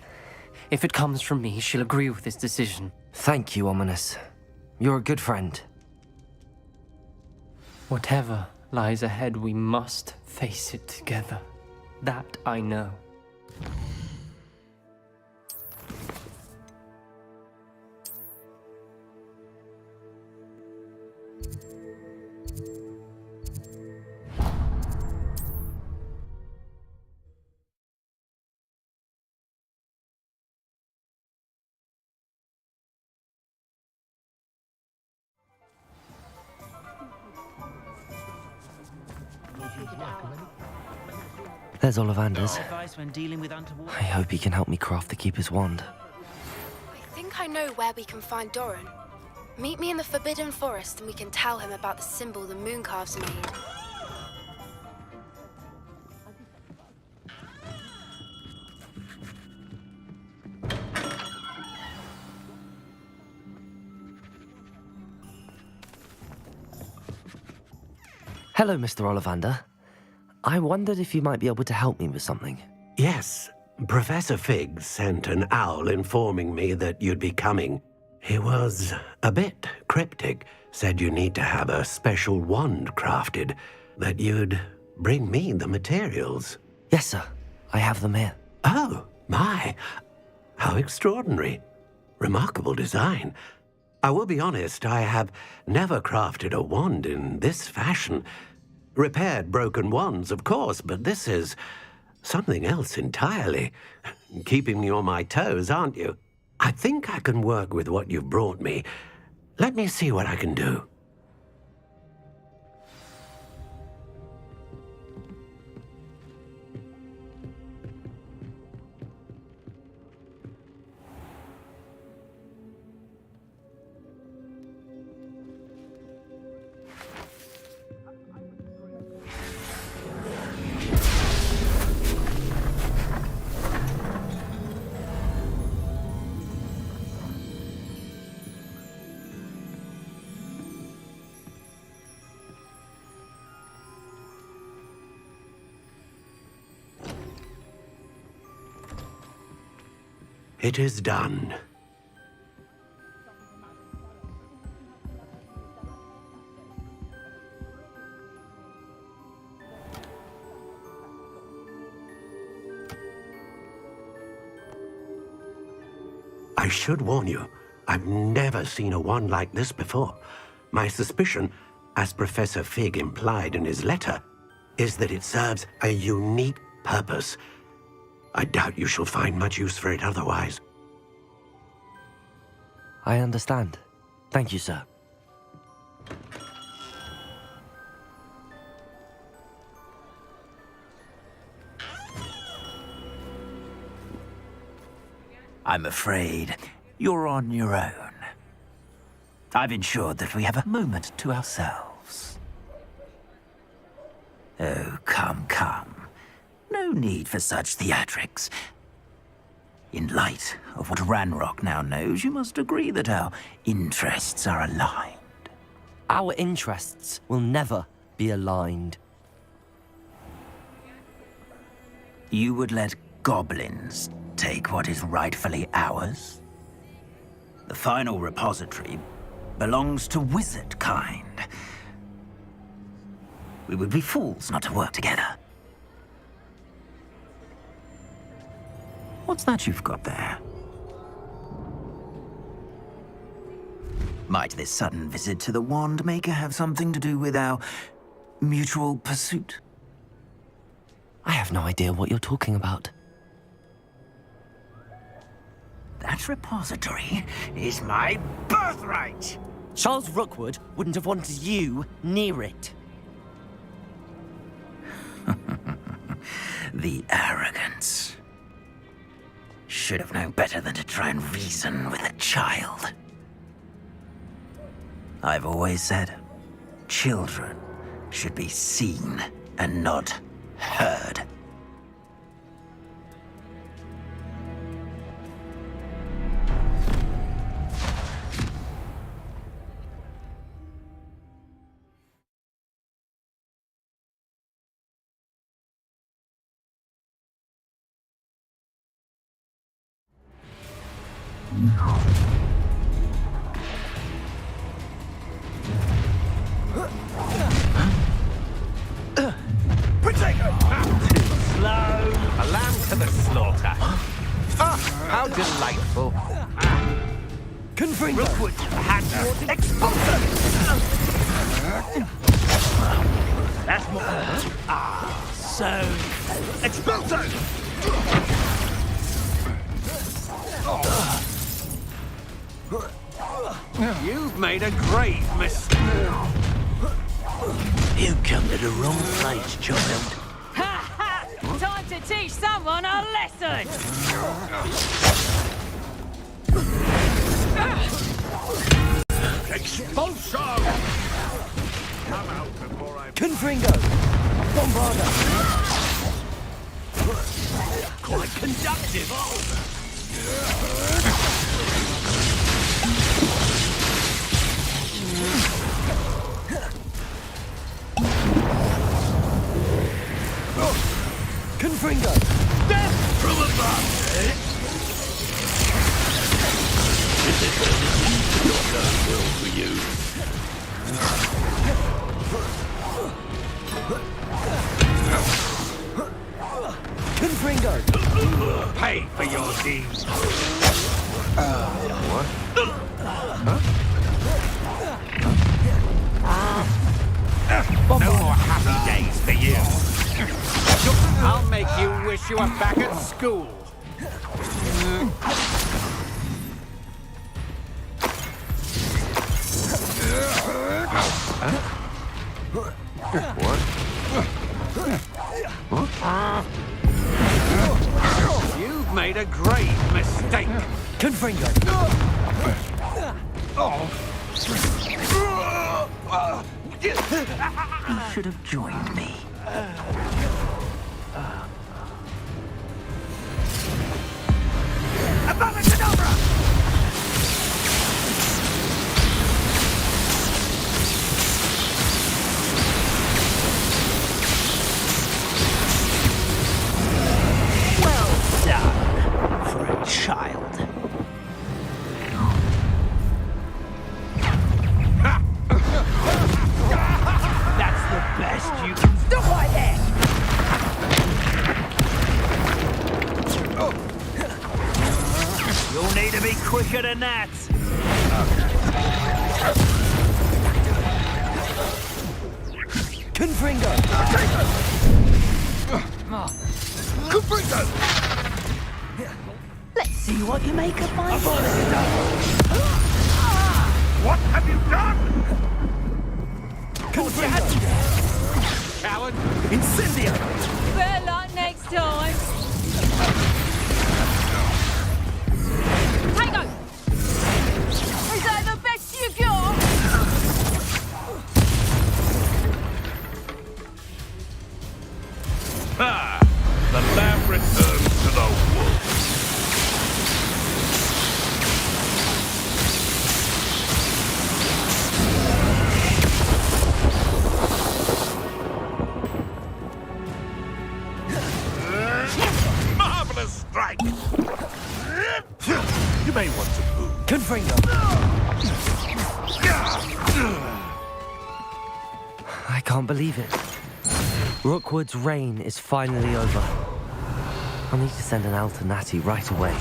If it comes from me, she'll agree with this decision. Thank you, Ominous. You're a good friend. Whatever lies ahead, we must face it together. That I know. There's Ollivanders. I hope he can help me craft the Keeper's Wand. I think I know where we can find Doran. Meet me in the Forbidden Forest and we can tell him about the symbol the Mooncalves made. Hello, Mr. Ollivander. I wondered if you might be able to help me with something. Yes, Professor Fig sent an owl informing me that you'd be coming. He was a bit cryptic, said you need to have a special wand crafted, that you'd bring me the materials. Yes, sir. I have them here. Oh, my. How extraordinary. Remarkable design. I will be honest, I have never crafted a wand in this fashion. Repaired broken wands, of course, but this is something else entirely. Keeping me on my toes, aren't you? I think I can work with what you've brought me. Let me see what I can do. It is done. I should warn you, I've never seen a wand like this before. My suspicion, as Professor Fig implied in his letter, is that it serves a unique purpose. I doubt you shall find much use for it otherwise. I understand. Thank you, sir. I'm afraid you're on your own. I've ensured that we have a moment to ourselves. Oh, come, come. No need for such theatrics. In light of what Ranrock now knows, you must agree that our interests are aligned. Our interests will never be aligned. You would let goblins take what is rightfully ours? The final repository belongs to wizard kind. We would be fools not to work together. What's that you've got there? Might this sudden visit to the Wand Maker have something to do with our mutual pursuit? I have no idea what you're talking about. That repository is my birthright! Charles Rookwood wouldn't have wanted you near it. The arrogance. Should have known better than to try and reason with a child. I've always said, children should be seen and not heard. How delightful. Confringo! Rookwood had expulsor! That's more. So. Expulsor! You've made a grave mistake. You come to the wrong place, child. Time to teach someone a lesson! Expulsion! Come out before I... Confringo! Bombarda! Quite conductive, Confringo! Death from above! This is not done well for you. Confringo! Pay for your deeds. What? No more happy days for you. I'll make you wish you were back at school. You've made a grave mistake. Confringo! You should have joined me. Well done for a child. That's the best you can... Stop right there! You'll need to be quicker than that. Confringo! Confringo! Let's see what you make of my body. What have you done? Confringo! Coward! Incendio! Better luck next time. Tango! Is that the best you got? Ah! The lamb returns to the wolf. Marvelous strike! You may want to move. Confringo! I can't believe it. Rookwood's reign is finally over. I'll need to send an alternati right away.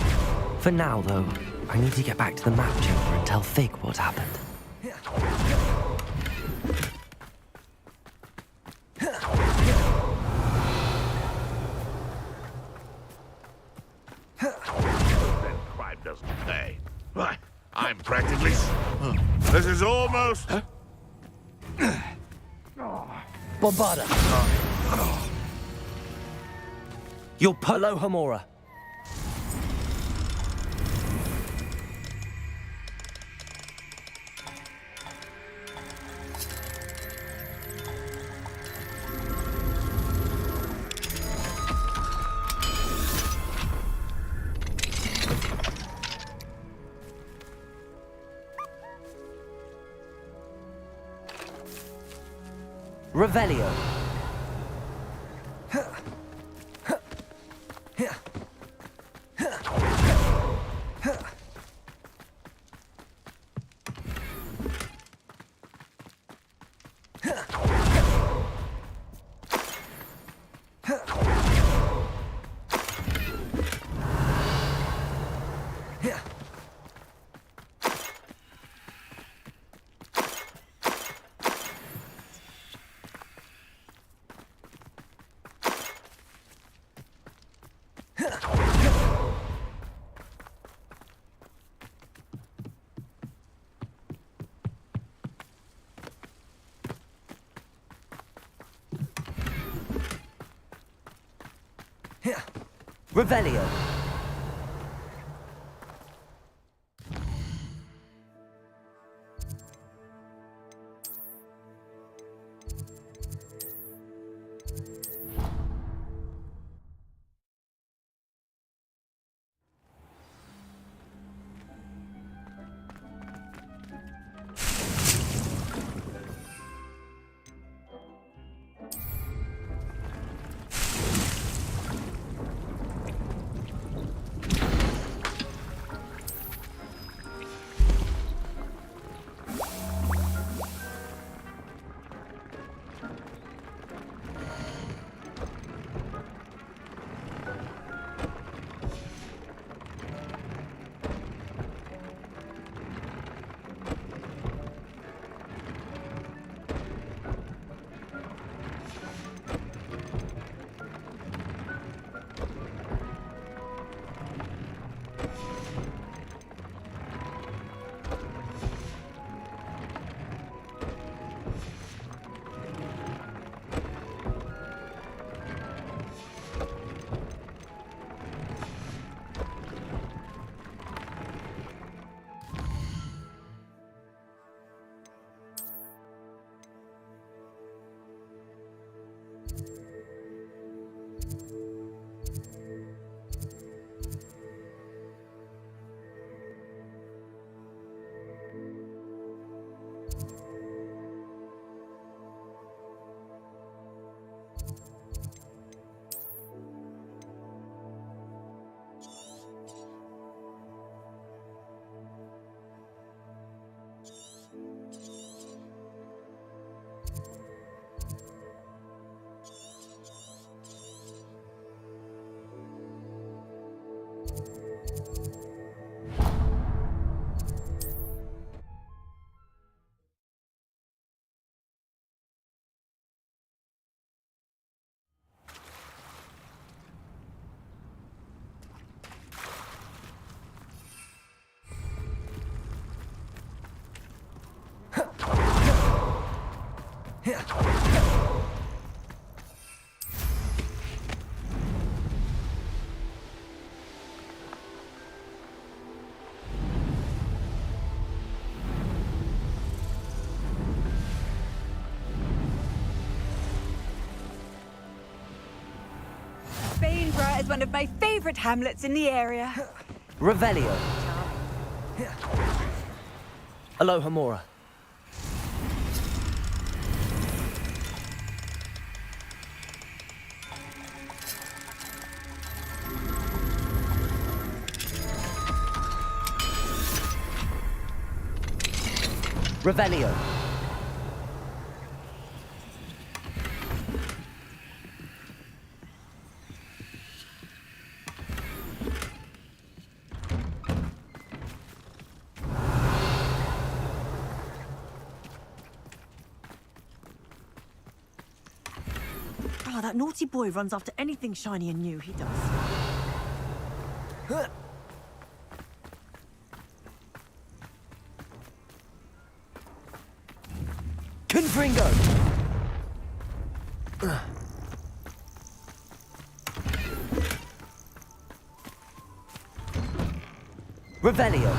For now, though, I need to get back to the map chamber and tell Fig what happened. Crime doesn't pay. Why, I'm practically... This is almost... Bombarda! Your Polo Hamora. Revelio. Revelio. Bainborough is one of my favorite hamlets in the area. Revelio. Aloha Mora. Revelio. Oh, that naughty boy runs after anything shiny and new, he does. Confringo! Revelio.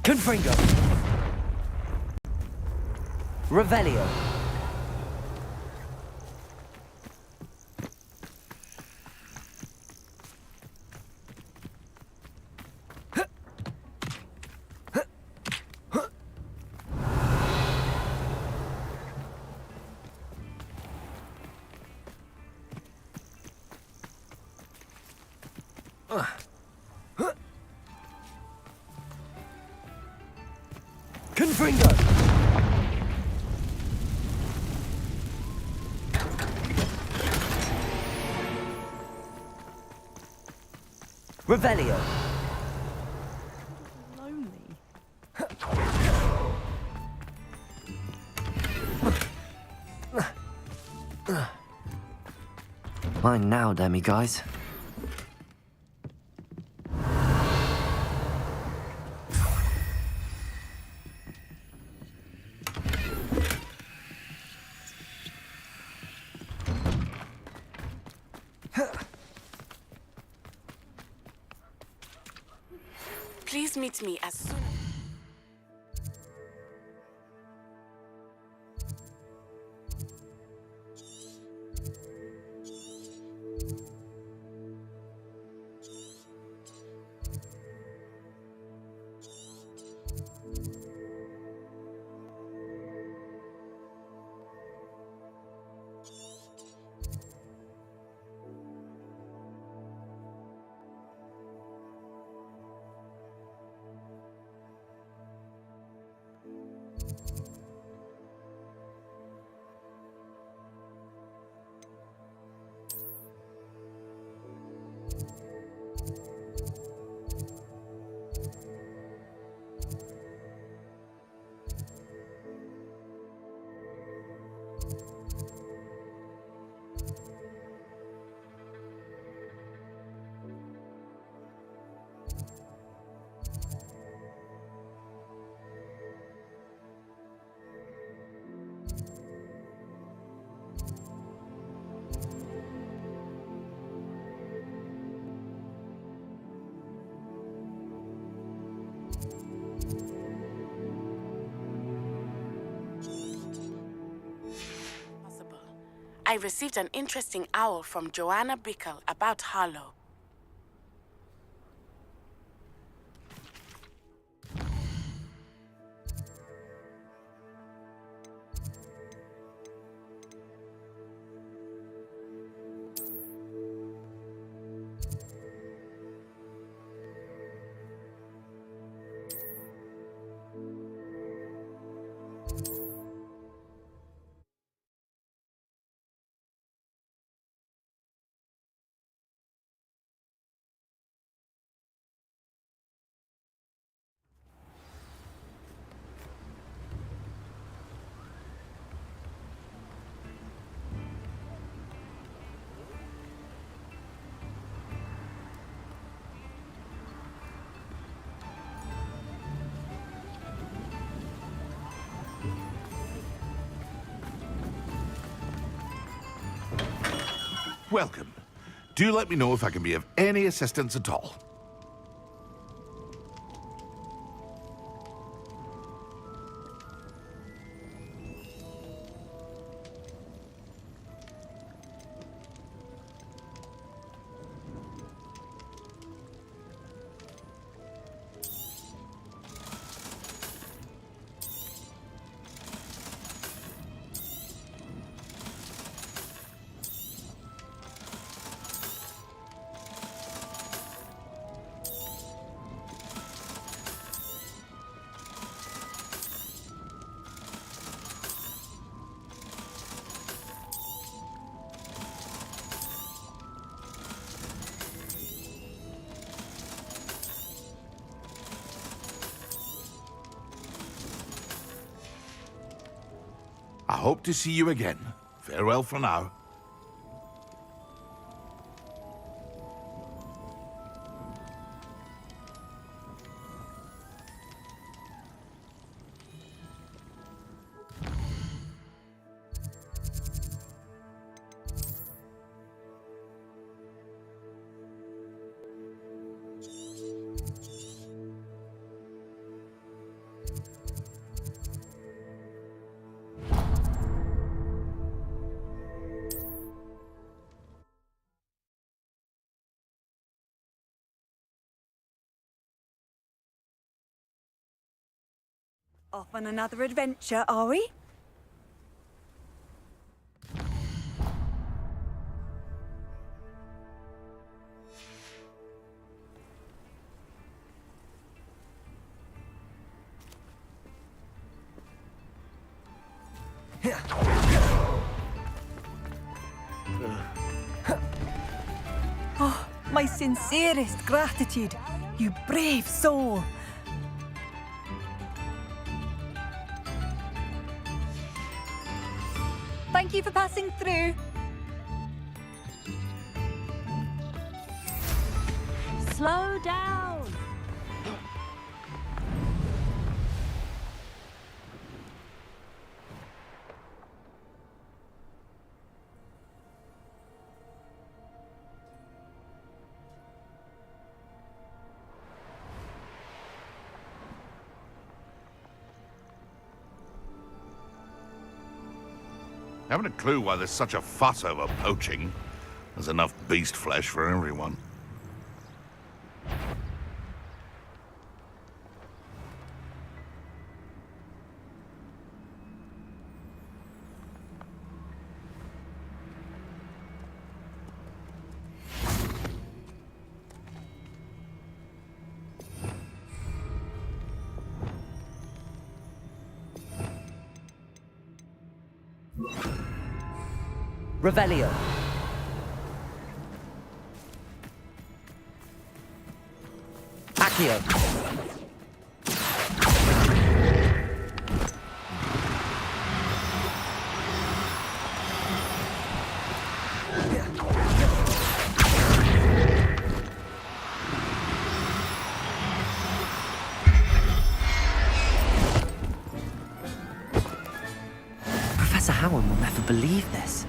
Confringo. Revelio. Confringo! Revelio. Lonely. Mine now, demi-guys. Please meet me as soon. I received an interesting owl from Joanna Bickle about Harlow. welcome. Do let me know if I can be of any assistance at all. I hope to see you again. Farewell for now. Off on another adventure, are we? Oh, my sincerest gratitude, you brave soul. Thank you for passing through. Slow down. Haven't a clue why there's such a fuss over poaching. There's enough beast flesh for everyone. Revelio. Accio. Professor Howard will never believe this.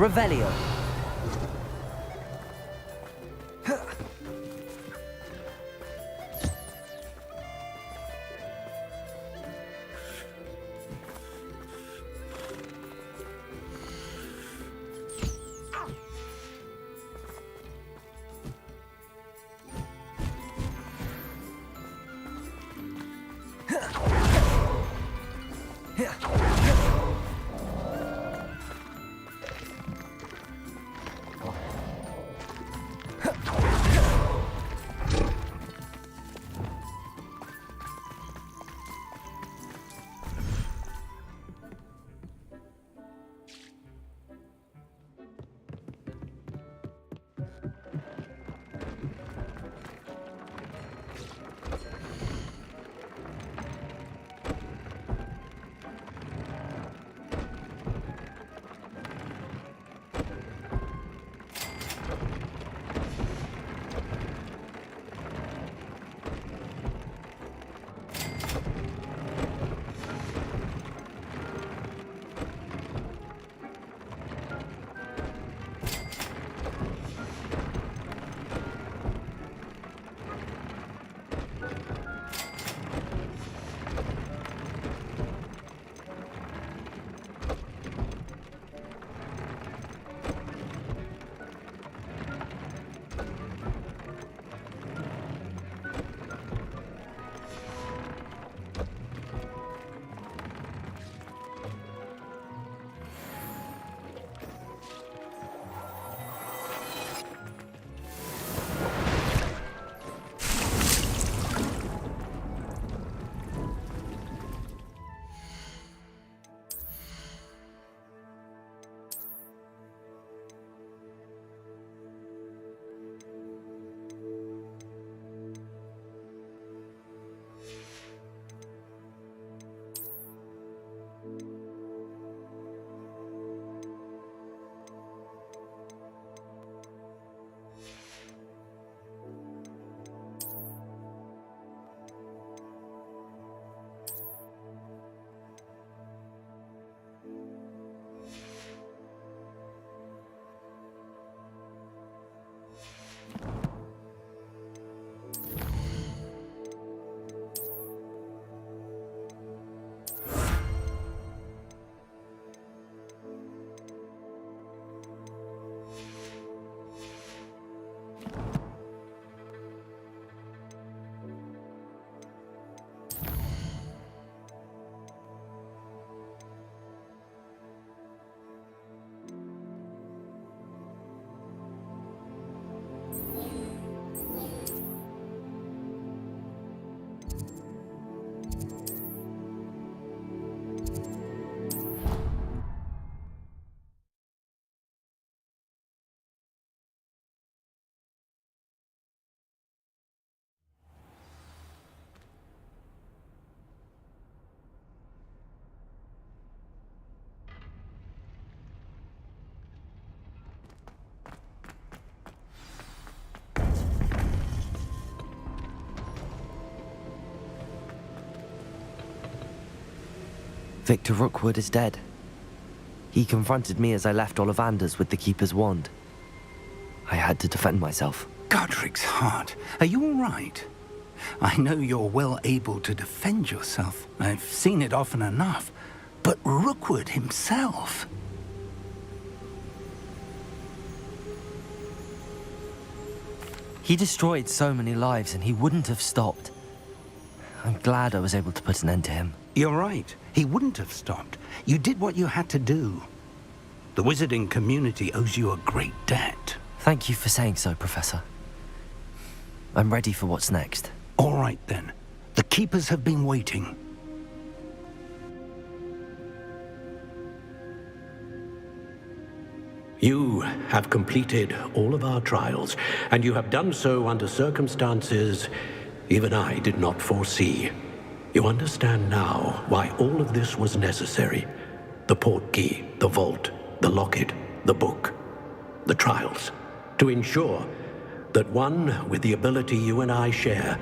Revelio. Victor Rookwood is dead. He confronted me as I left Ollivander's with the Keeper's wand. I had to defend myself. Godric's heart. Are you all right? I know you're well able to defend yourself. I've seen it often enough. But Rookwood himself... He destroyed so many lives and he wouldn't have stopped. I'm glad I was able to put an end to him. You're right. He wouldn't have stopped. You did what you had to do. The wizarding community owes you a great debt. Thank you for saying so, Professor. I'm ready for what's next. All right, then. The Keepers have been waiting. You have completed all of our trials, and you have done so under circumstances even I did not foresee. You understand now why all of this was necessary. The portkey, the vault, the locket, the book, the trials. To ensure that one with the ability you and I share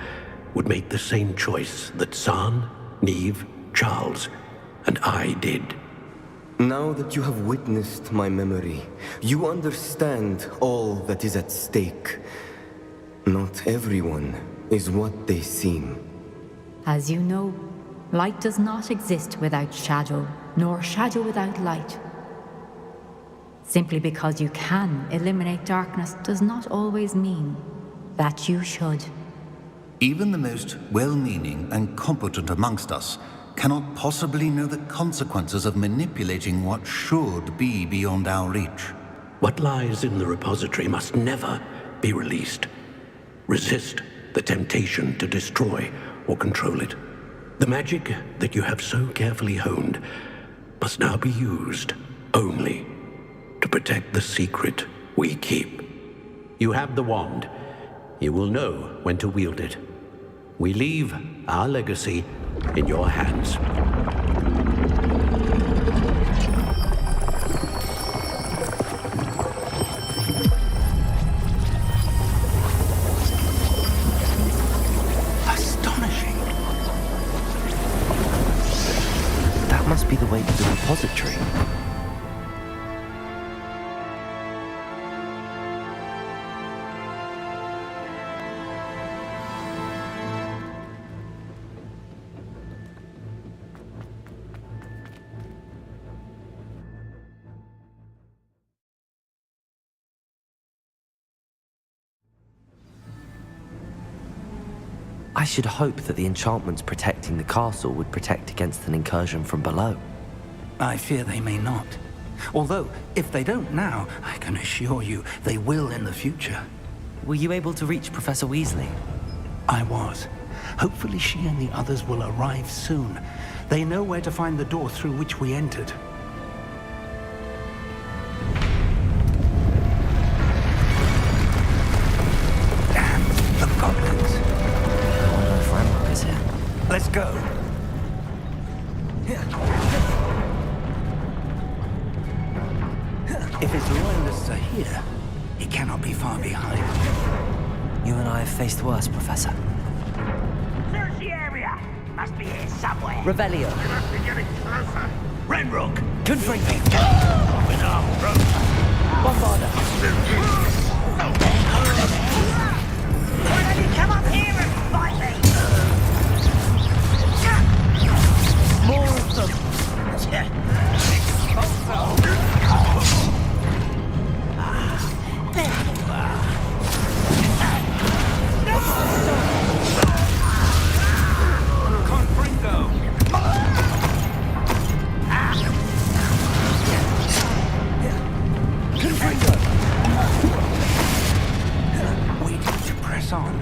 would make the same choice that San, Neve, Charles, and I did. Now that you have witnessed my memory, you understand all that is at stake. Not everyone is what they seem. As you know, light does not exist without shadow, nor shadow without light. Simply because you can eliminate darkness does not always mean that you should. Even the most well-meaning and competent amongst us cannot possibly know the consequences of manipulating what should be beyond our reach. What lies in the repository must never be released. Resist the temptation to destroy or control it. The magic that you have so carefully honed must now be used only to protect the secret we keep. You have the wand. You will know when to wield it. We leave our legacy in your hands. Astonishing. That must be the way to the repository. I should hope that the enchantments protecting the castle would protect against an incursion from below. I fear they may not. Although, if they don't now, I can assure you they will in the future. Were you able to reach Professor Weasley? I was. Hopefully she and the others will arrive soon. They know where to find the door through which we entered. Damn, the goblins. I wonder if Ranrock is here. Let's go. If his loyalists are here, he cannot be far behind. You and I have faced worse, Professor. Search the area! Must be here somewhere. Revelio. We must be getting closer. Renrook! Confringo. Open up, bro. Bombarda. Why don't you come up here and fight me? More of them. We need to press on.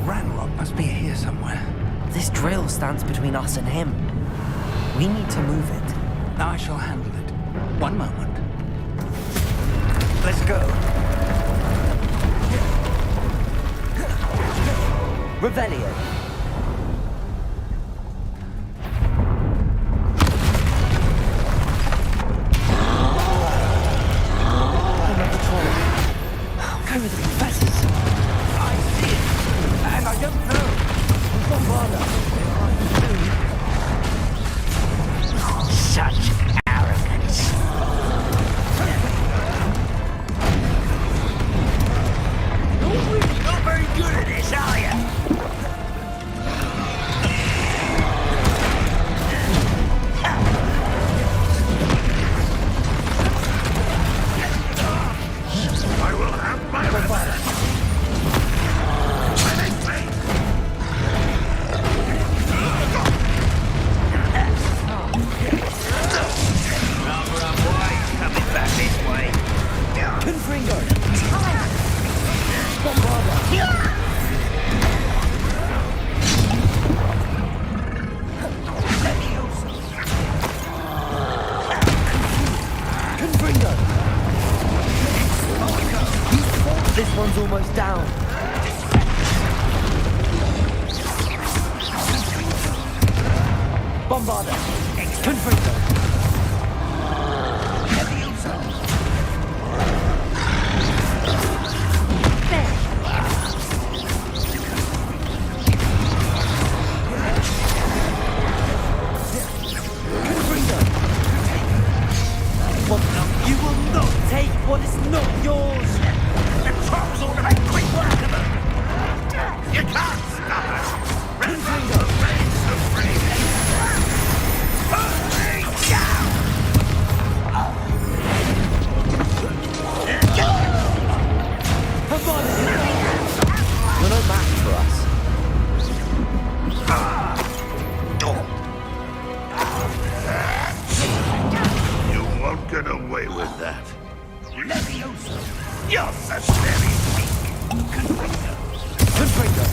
Ranrock must be here somewhere. This drill stands between us and him. We need to move it. I shall handle it. One moment. Let's go. Revelio. Go with the professors. I see it. And I don't know. Such arrogance. Not very good at this, are you? I will have my revenge. Coming back this way. Confringo. Bombarda. Confringo. This one's almost down. Bombarda. Confringo. get away with that. Leviosa! You're so very weak! Confringo!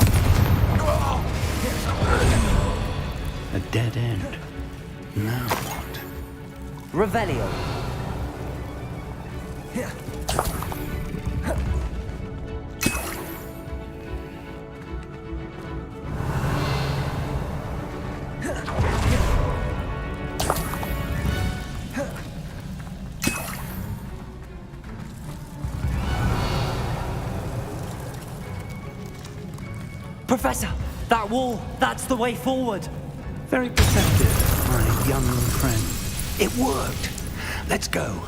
A dead end. Now what? Revelio. Professor, that wall, that's the way forward. Very perceptive, my young friend. It worked. Let's go.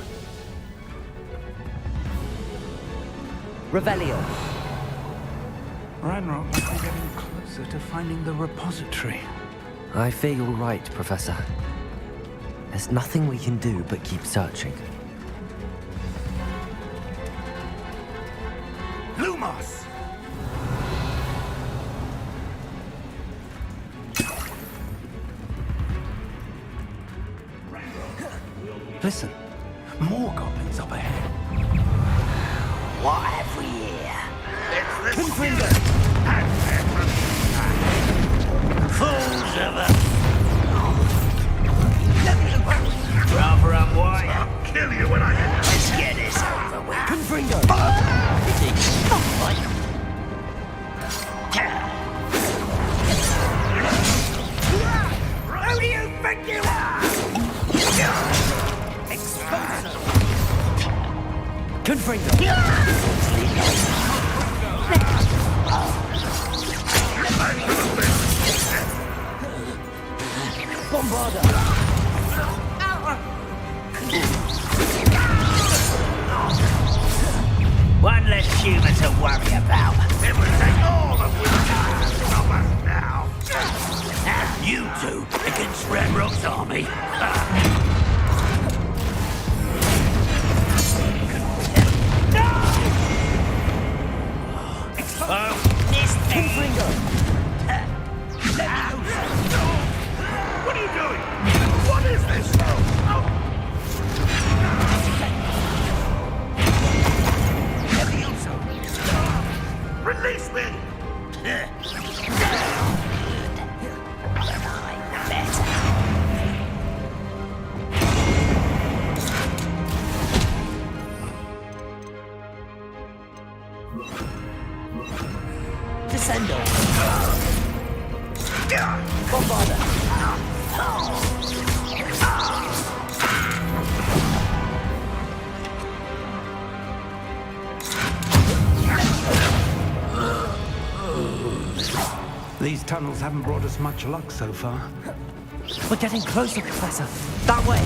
Revelio. Ranrock must be getting closer to finding the repository. I fear you're right, Professor. There's nothing we can do but keep searching. Lumos! Listen, more goblins up ahead. What have we here? It's the students and their Fools of us! Rather unwise. I'll kill you when I get... Let's get this over with. Confringo! Who do you think you are? Confringo! Bombarda! One less human to worry about. It will take all of Wiltshire to stop us now. You two against Ranrock's army. This thing. What are you doing? What is this? Release me! Descendo! Bombarda! These tunnels haven't brought us much luck so far. We're getting closer, Professor. That way!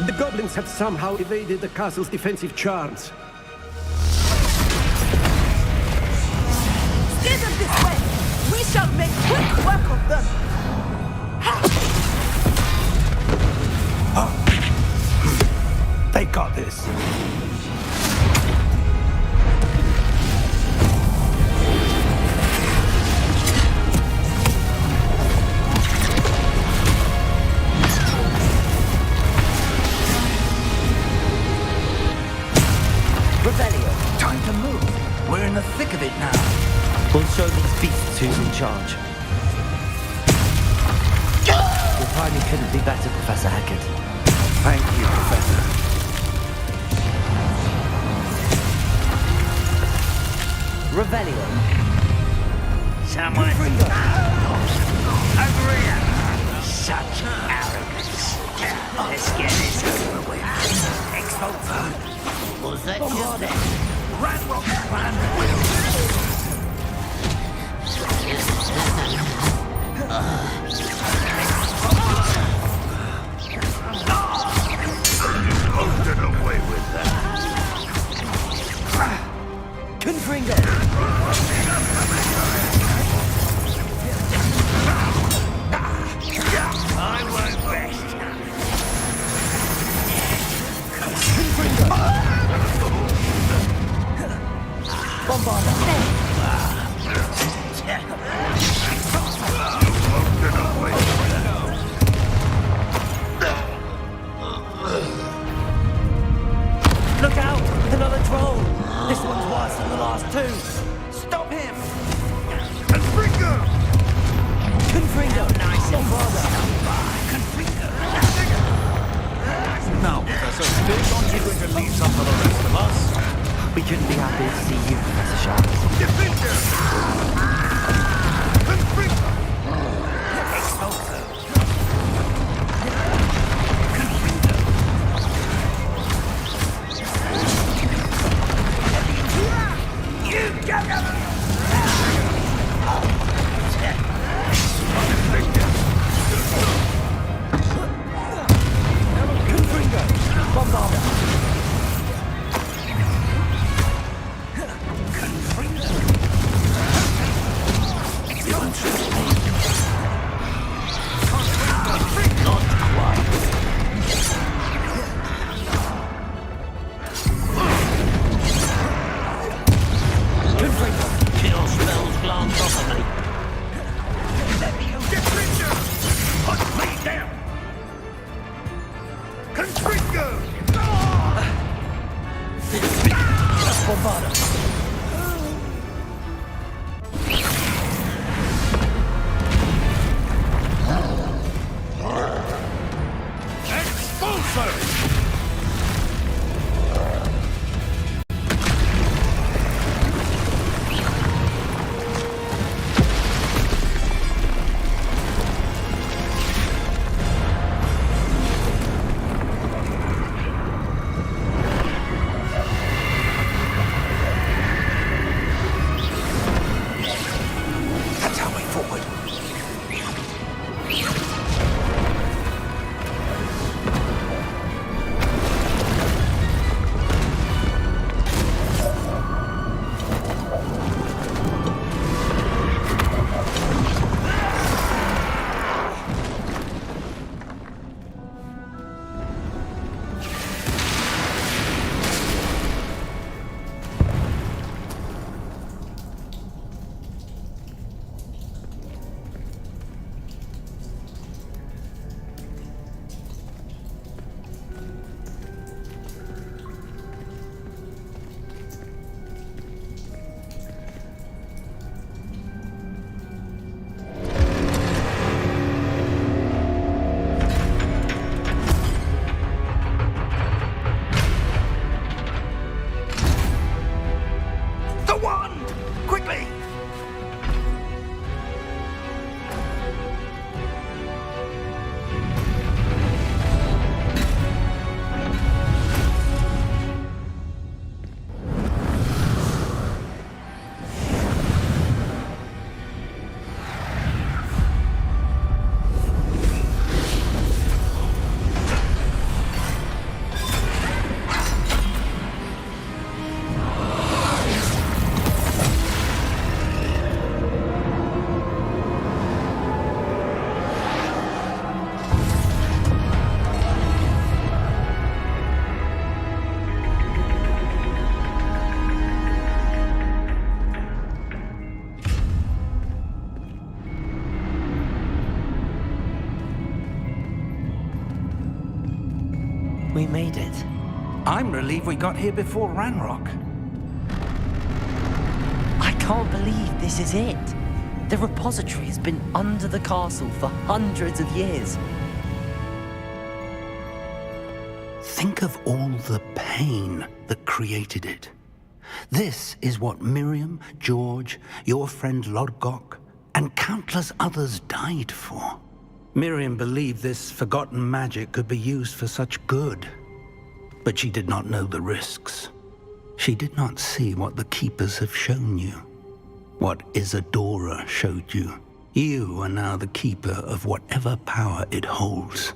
The goblins have somehow evaded the castle's defensive charms. Steer them this way! We shall make quick work of them! They got this. Time to move. We're in the thick of it now. We'll show these beasts who's in charge. Your timing couldn't be better, Professor Hackett. Thank you, Professor. Revelio. Someone. Over here. Such arrogance. Let's get this over with. Expulsion. Was that just then? Ranrock's plan will... Get away with that. Confringo! I won't rest. Look out! Another troll! This one's worse than the last two! Stop him! Confringo! Confringo! Nice and Now, Professor, still aren't you going to leave some for the rest of us? We couldn't be happy to see you, Professor Sharp. Defender! Confringo! You get him! Kill spells glance off of me. Defender! Hunt me down! Confringo! Bombada! Expulso! We made it. I'm relieved we got here before Ranrock. I can't believe this is it. The repository has been under the castle for hundreds of years. Think of all the pain that created it. This is what Miriam, George, your friend Lodgok, and countless others died for. Miriam believed this forgotten magic could be used for such good, but she did not know the risks. She did not see what the Keepers have shown you. What Isadora showed you. You are now the Keeper of whatever power it holds.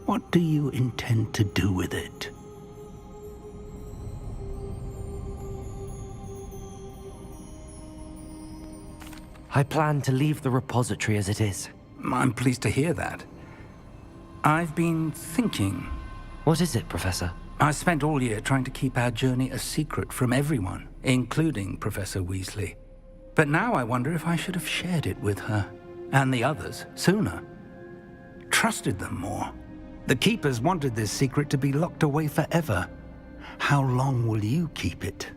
What do you intend to do with it? I plan to leave the repository as it is. I'm pleased to hear that. I've been thinking. What is it, Professor? I spent all year trying to keep our journey a secret from everyone, including Professor Weasley. But now I wonder if I should have shared it with her, and the others, sooner. Trusted them more. The Keepers wanted this secret to be locked away forever. How long will you keep it?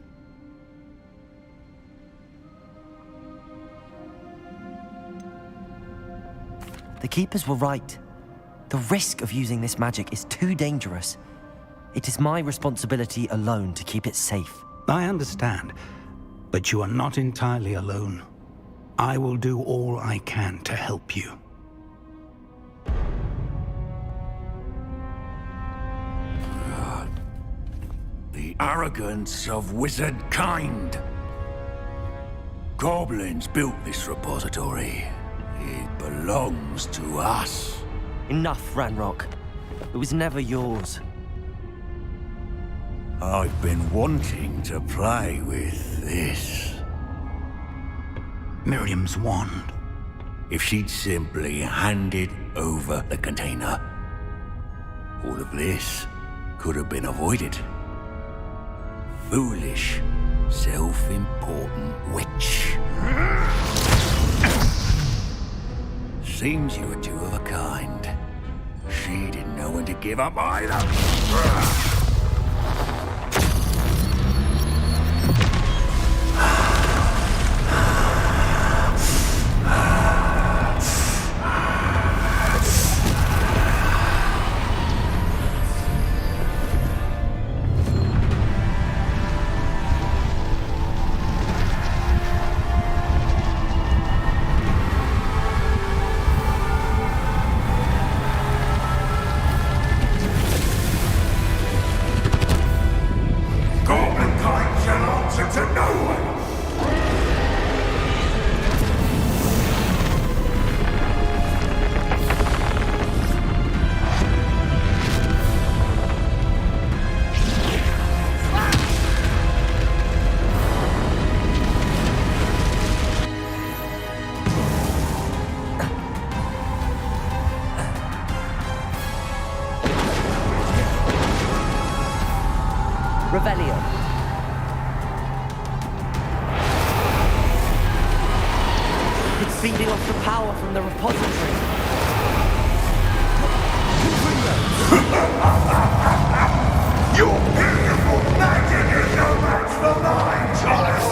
The Keepers were right. The risk of using this magic is too dangerous. It is my responsibility alone to keep it safe. I understand, but you are not entirely alone. I will do all I can to help you. The arrogance of wizard kind. Goblins built this repository. It belongs to us. Enough, Ranrock. It was never yours. I've been wanting to play with this. Miriam's wand. If she'd simply handed over the container, all of this could have been avoided. Foolish, self-important witch. Seems you were two of a kind. She didn't know when to give up either. Revelio. It's feeding off the power from the repository. Your beautiful magic is no match for mine, child!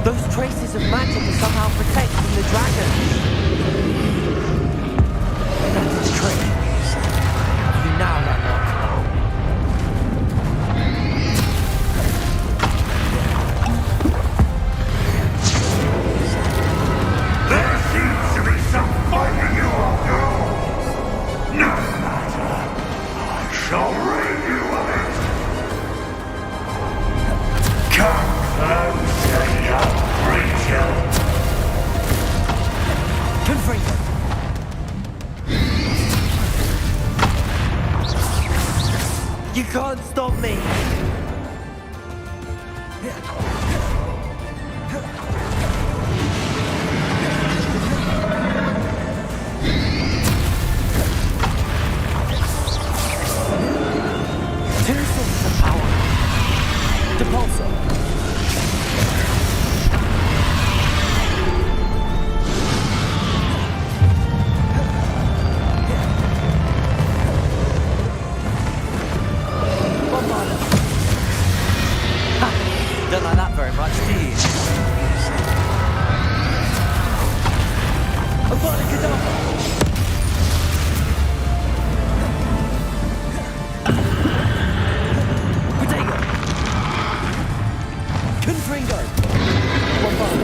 Those traces of magic are somehow protecting the dragon. That's a trick. You now, Ranrock. There seems to be some fight in you after all. No matter. I shall rid you of it. Come closer, young creature. Confront them. You can't stop me. Two sources of power. Depulso. Don't like that very much, do you? I've got a cadaver! Potato! Confringo! Bombard!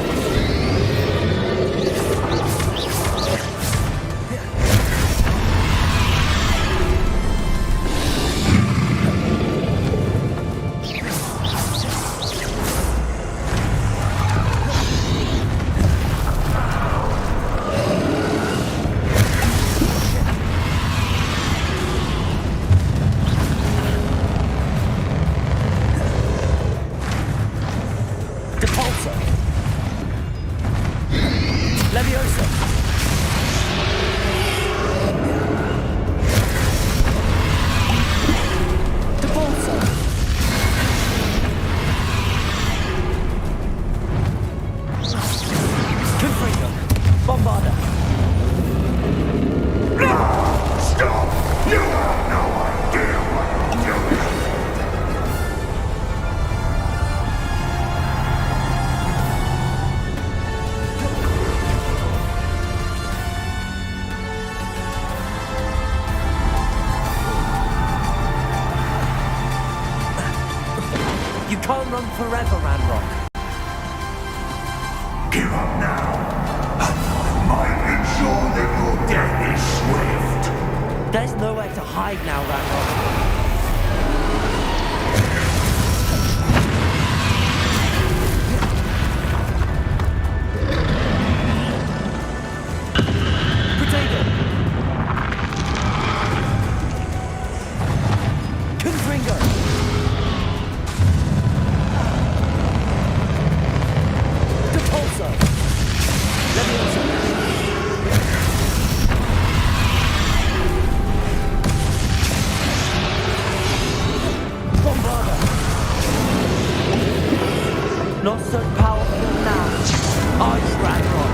Can't run forever, Ranrock. Give up now, and I might ensure that your death is swift. There's nowhere to hide now, Ranrock. Not so powerful now. Are you, Ranrock?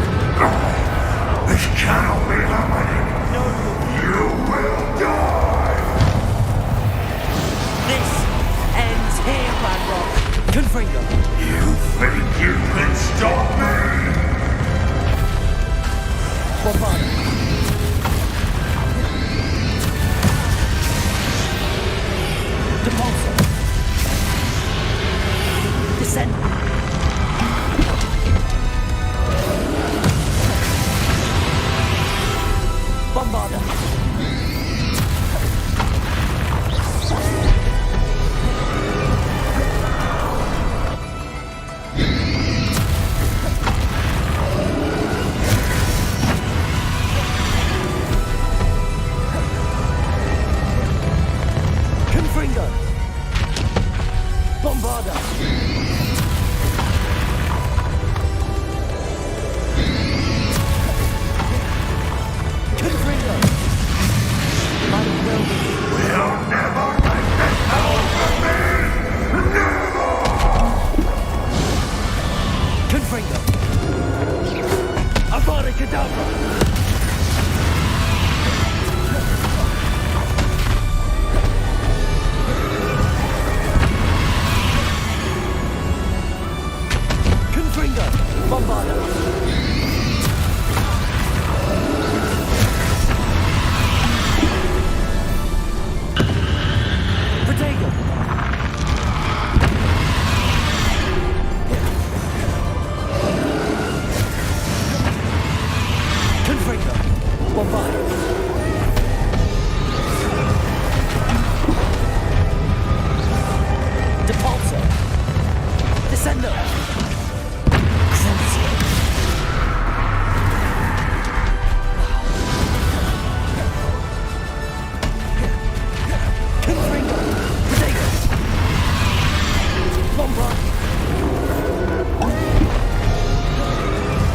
This cannot be happening. No. You will die. This ends here, Ranrock. Confringo. You think you can stop me? Bombard. Depulsor. Descend. Bombarder. Confringo. Bombarder. We'll never make this over me! Never! Confringo. Avada Kedavra. Confringo. Bombarder.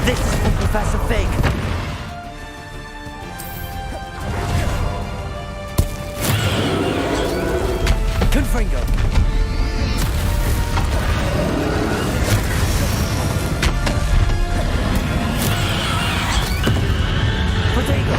This is from Professor Fig. Confringo. Protego.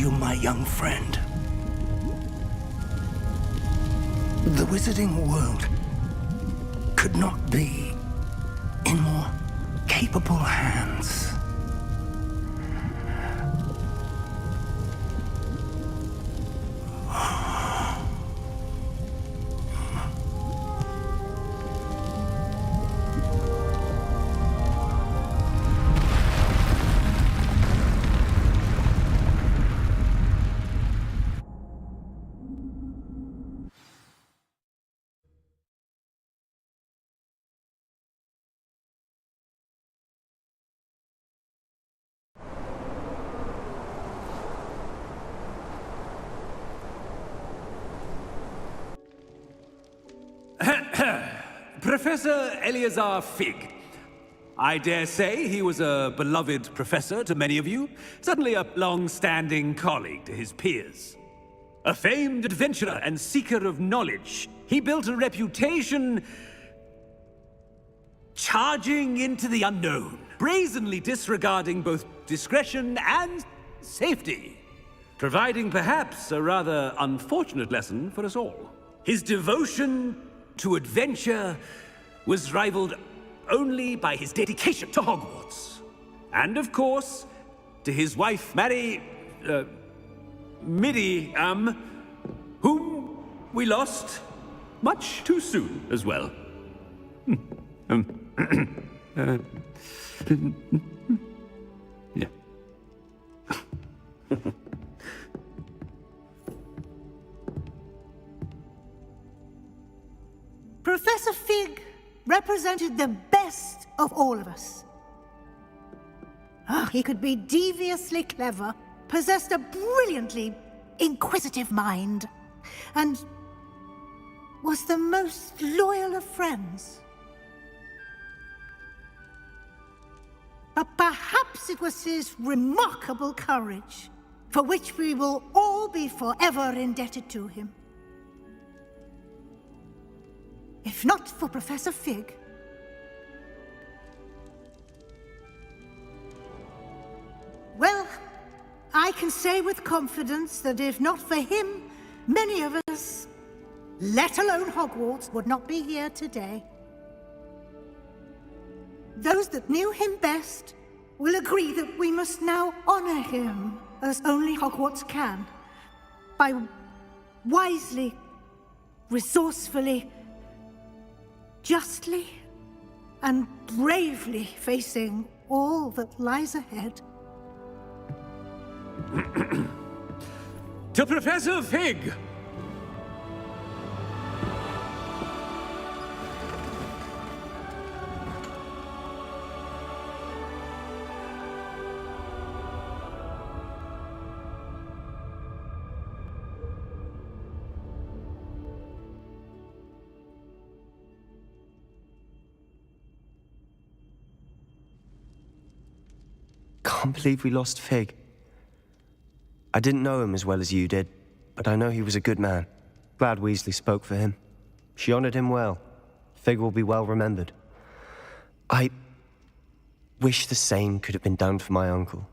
you, my young friend. The wizarding world could not be in more capable hands. Professor Eleazar Fig. I dare say he was a beloved professor to many of you, certainly a long-standing colleague to his peers. A famed adventurer and seeker of knowledge, he built a reputation charging into the unknown, brazenly disregarding both discretion and safety, providing perhaps a rather unfortunate lesson for us all. His devotion to adventure was rivaled only by his dedication to Hogwarts. And of course, to his wife, Midi, whom we lost much too soon as well. Yeah. Professor Fig represented the best of all of us. He could be deviously clever, possessed a brilliantly inquisitive mind, and was the most loyal of friends. But perhaps it was his remarkable courage, for which we will all be forever indebted to him. If not for Professor Fig, well, I can say with confidence that if not for him, many of us, let alone Hogwarts, would not be here today. Those that knew him best will agree that we must now honor him as only Hogwarts can, by wisely, resourcefully, justly, and bravely facing all that lies ahead. To Professor Fig! Can't believe we lost Fig. I didn't know him as well as you did, but I know he was a good man. Glad Weasley spoke for him. She honored him well. Fig will be well remembered. I wish the same could have been done for my uncle.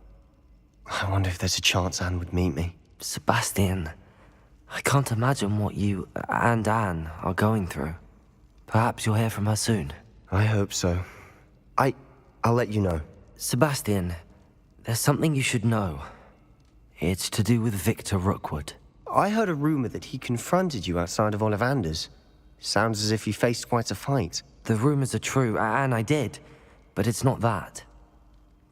I wonder if there's a chance Anne would meet me. Sebastian, I can't imagine what you and Anne are going through. Perhaps you'll hear from her soon. I hope so. I'll let you know. Sebastian, there's something you should know. It's to do with Victor Rookwood. I heard a rumor that he confronted you outside of Ollivander's. Sounds as if he faced quite a fight. The rumors are true, and I did, but it's not that.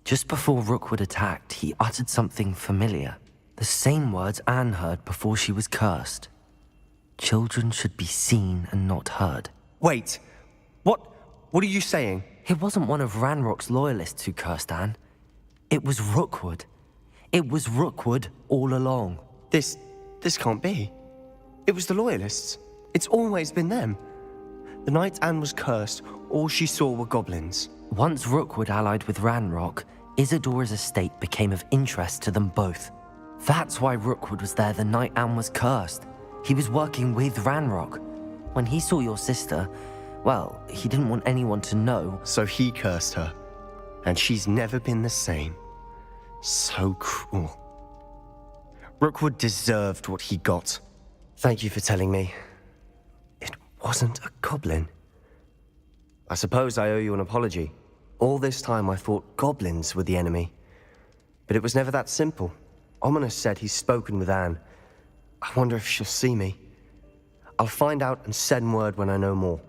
Just before Rookwood attacked, he uttered something familiar. The same words Anne heard before she was cursed. Children should be seen and not heard. Wait, what are you saying? It wasn't one of Ranrock's loyalists who cursed Anne. It was Rookwood. It was Rookwood all along. This can't be. It was the Loyalists. It's always been them. The night Anne was cursed, all she saw were goblins. Once Rookwood allied with Ranrock, Isadora's estate became of interest to them both. That's why Rookwood was there the night Anne was cursed. He was working with Ranrock. When he saw your sister, well, he didn't want anyone to know. So he cursed her. And she's never been the same. So cruel. Rookwood deserved what he got. Thank you for telling me. It wasn't a goblin. I suppose I owe you an apology. All this time I thought goblins were the enemy. But it was never that simple. Ominous said he's spoken with Anne. I wonder if she'll see me. I'll find out and send word when I know more.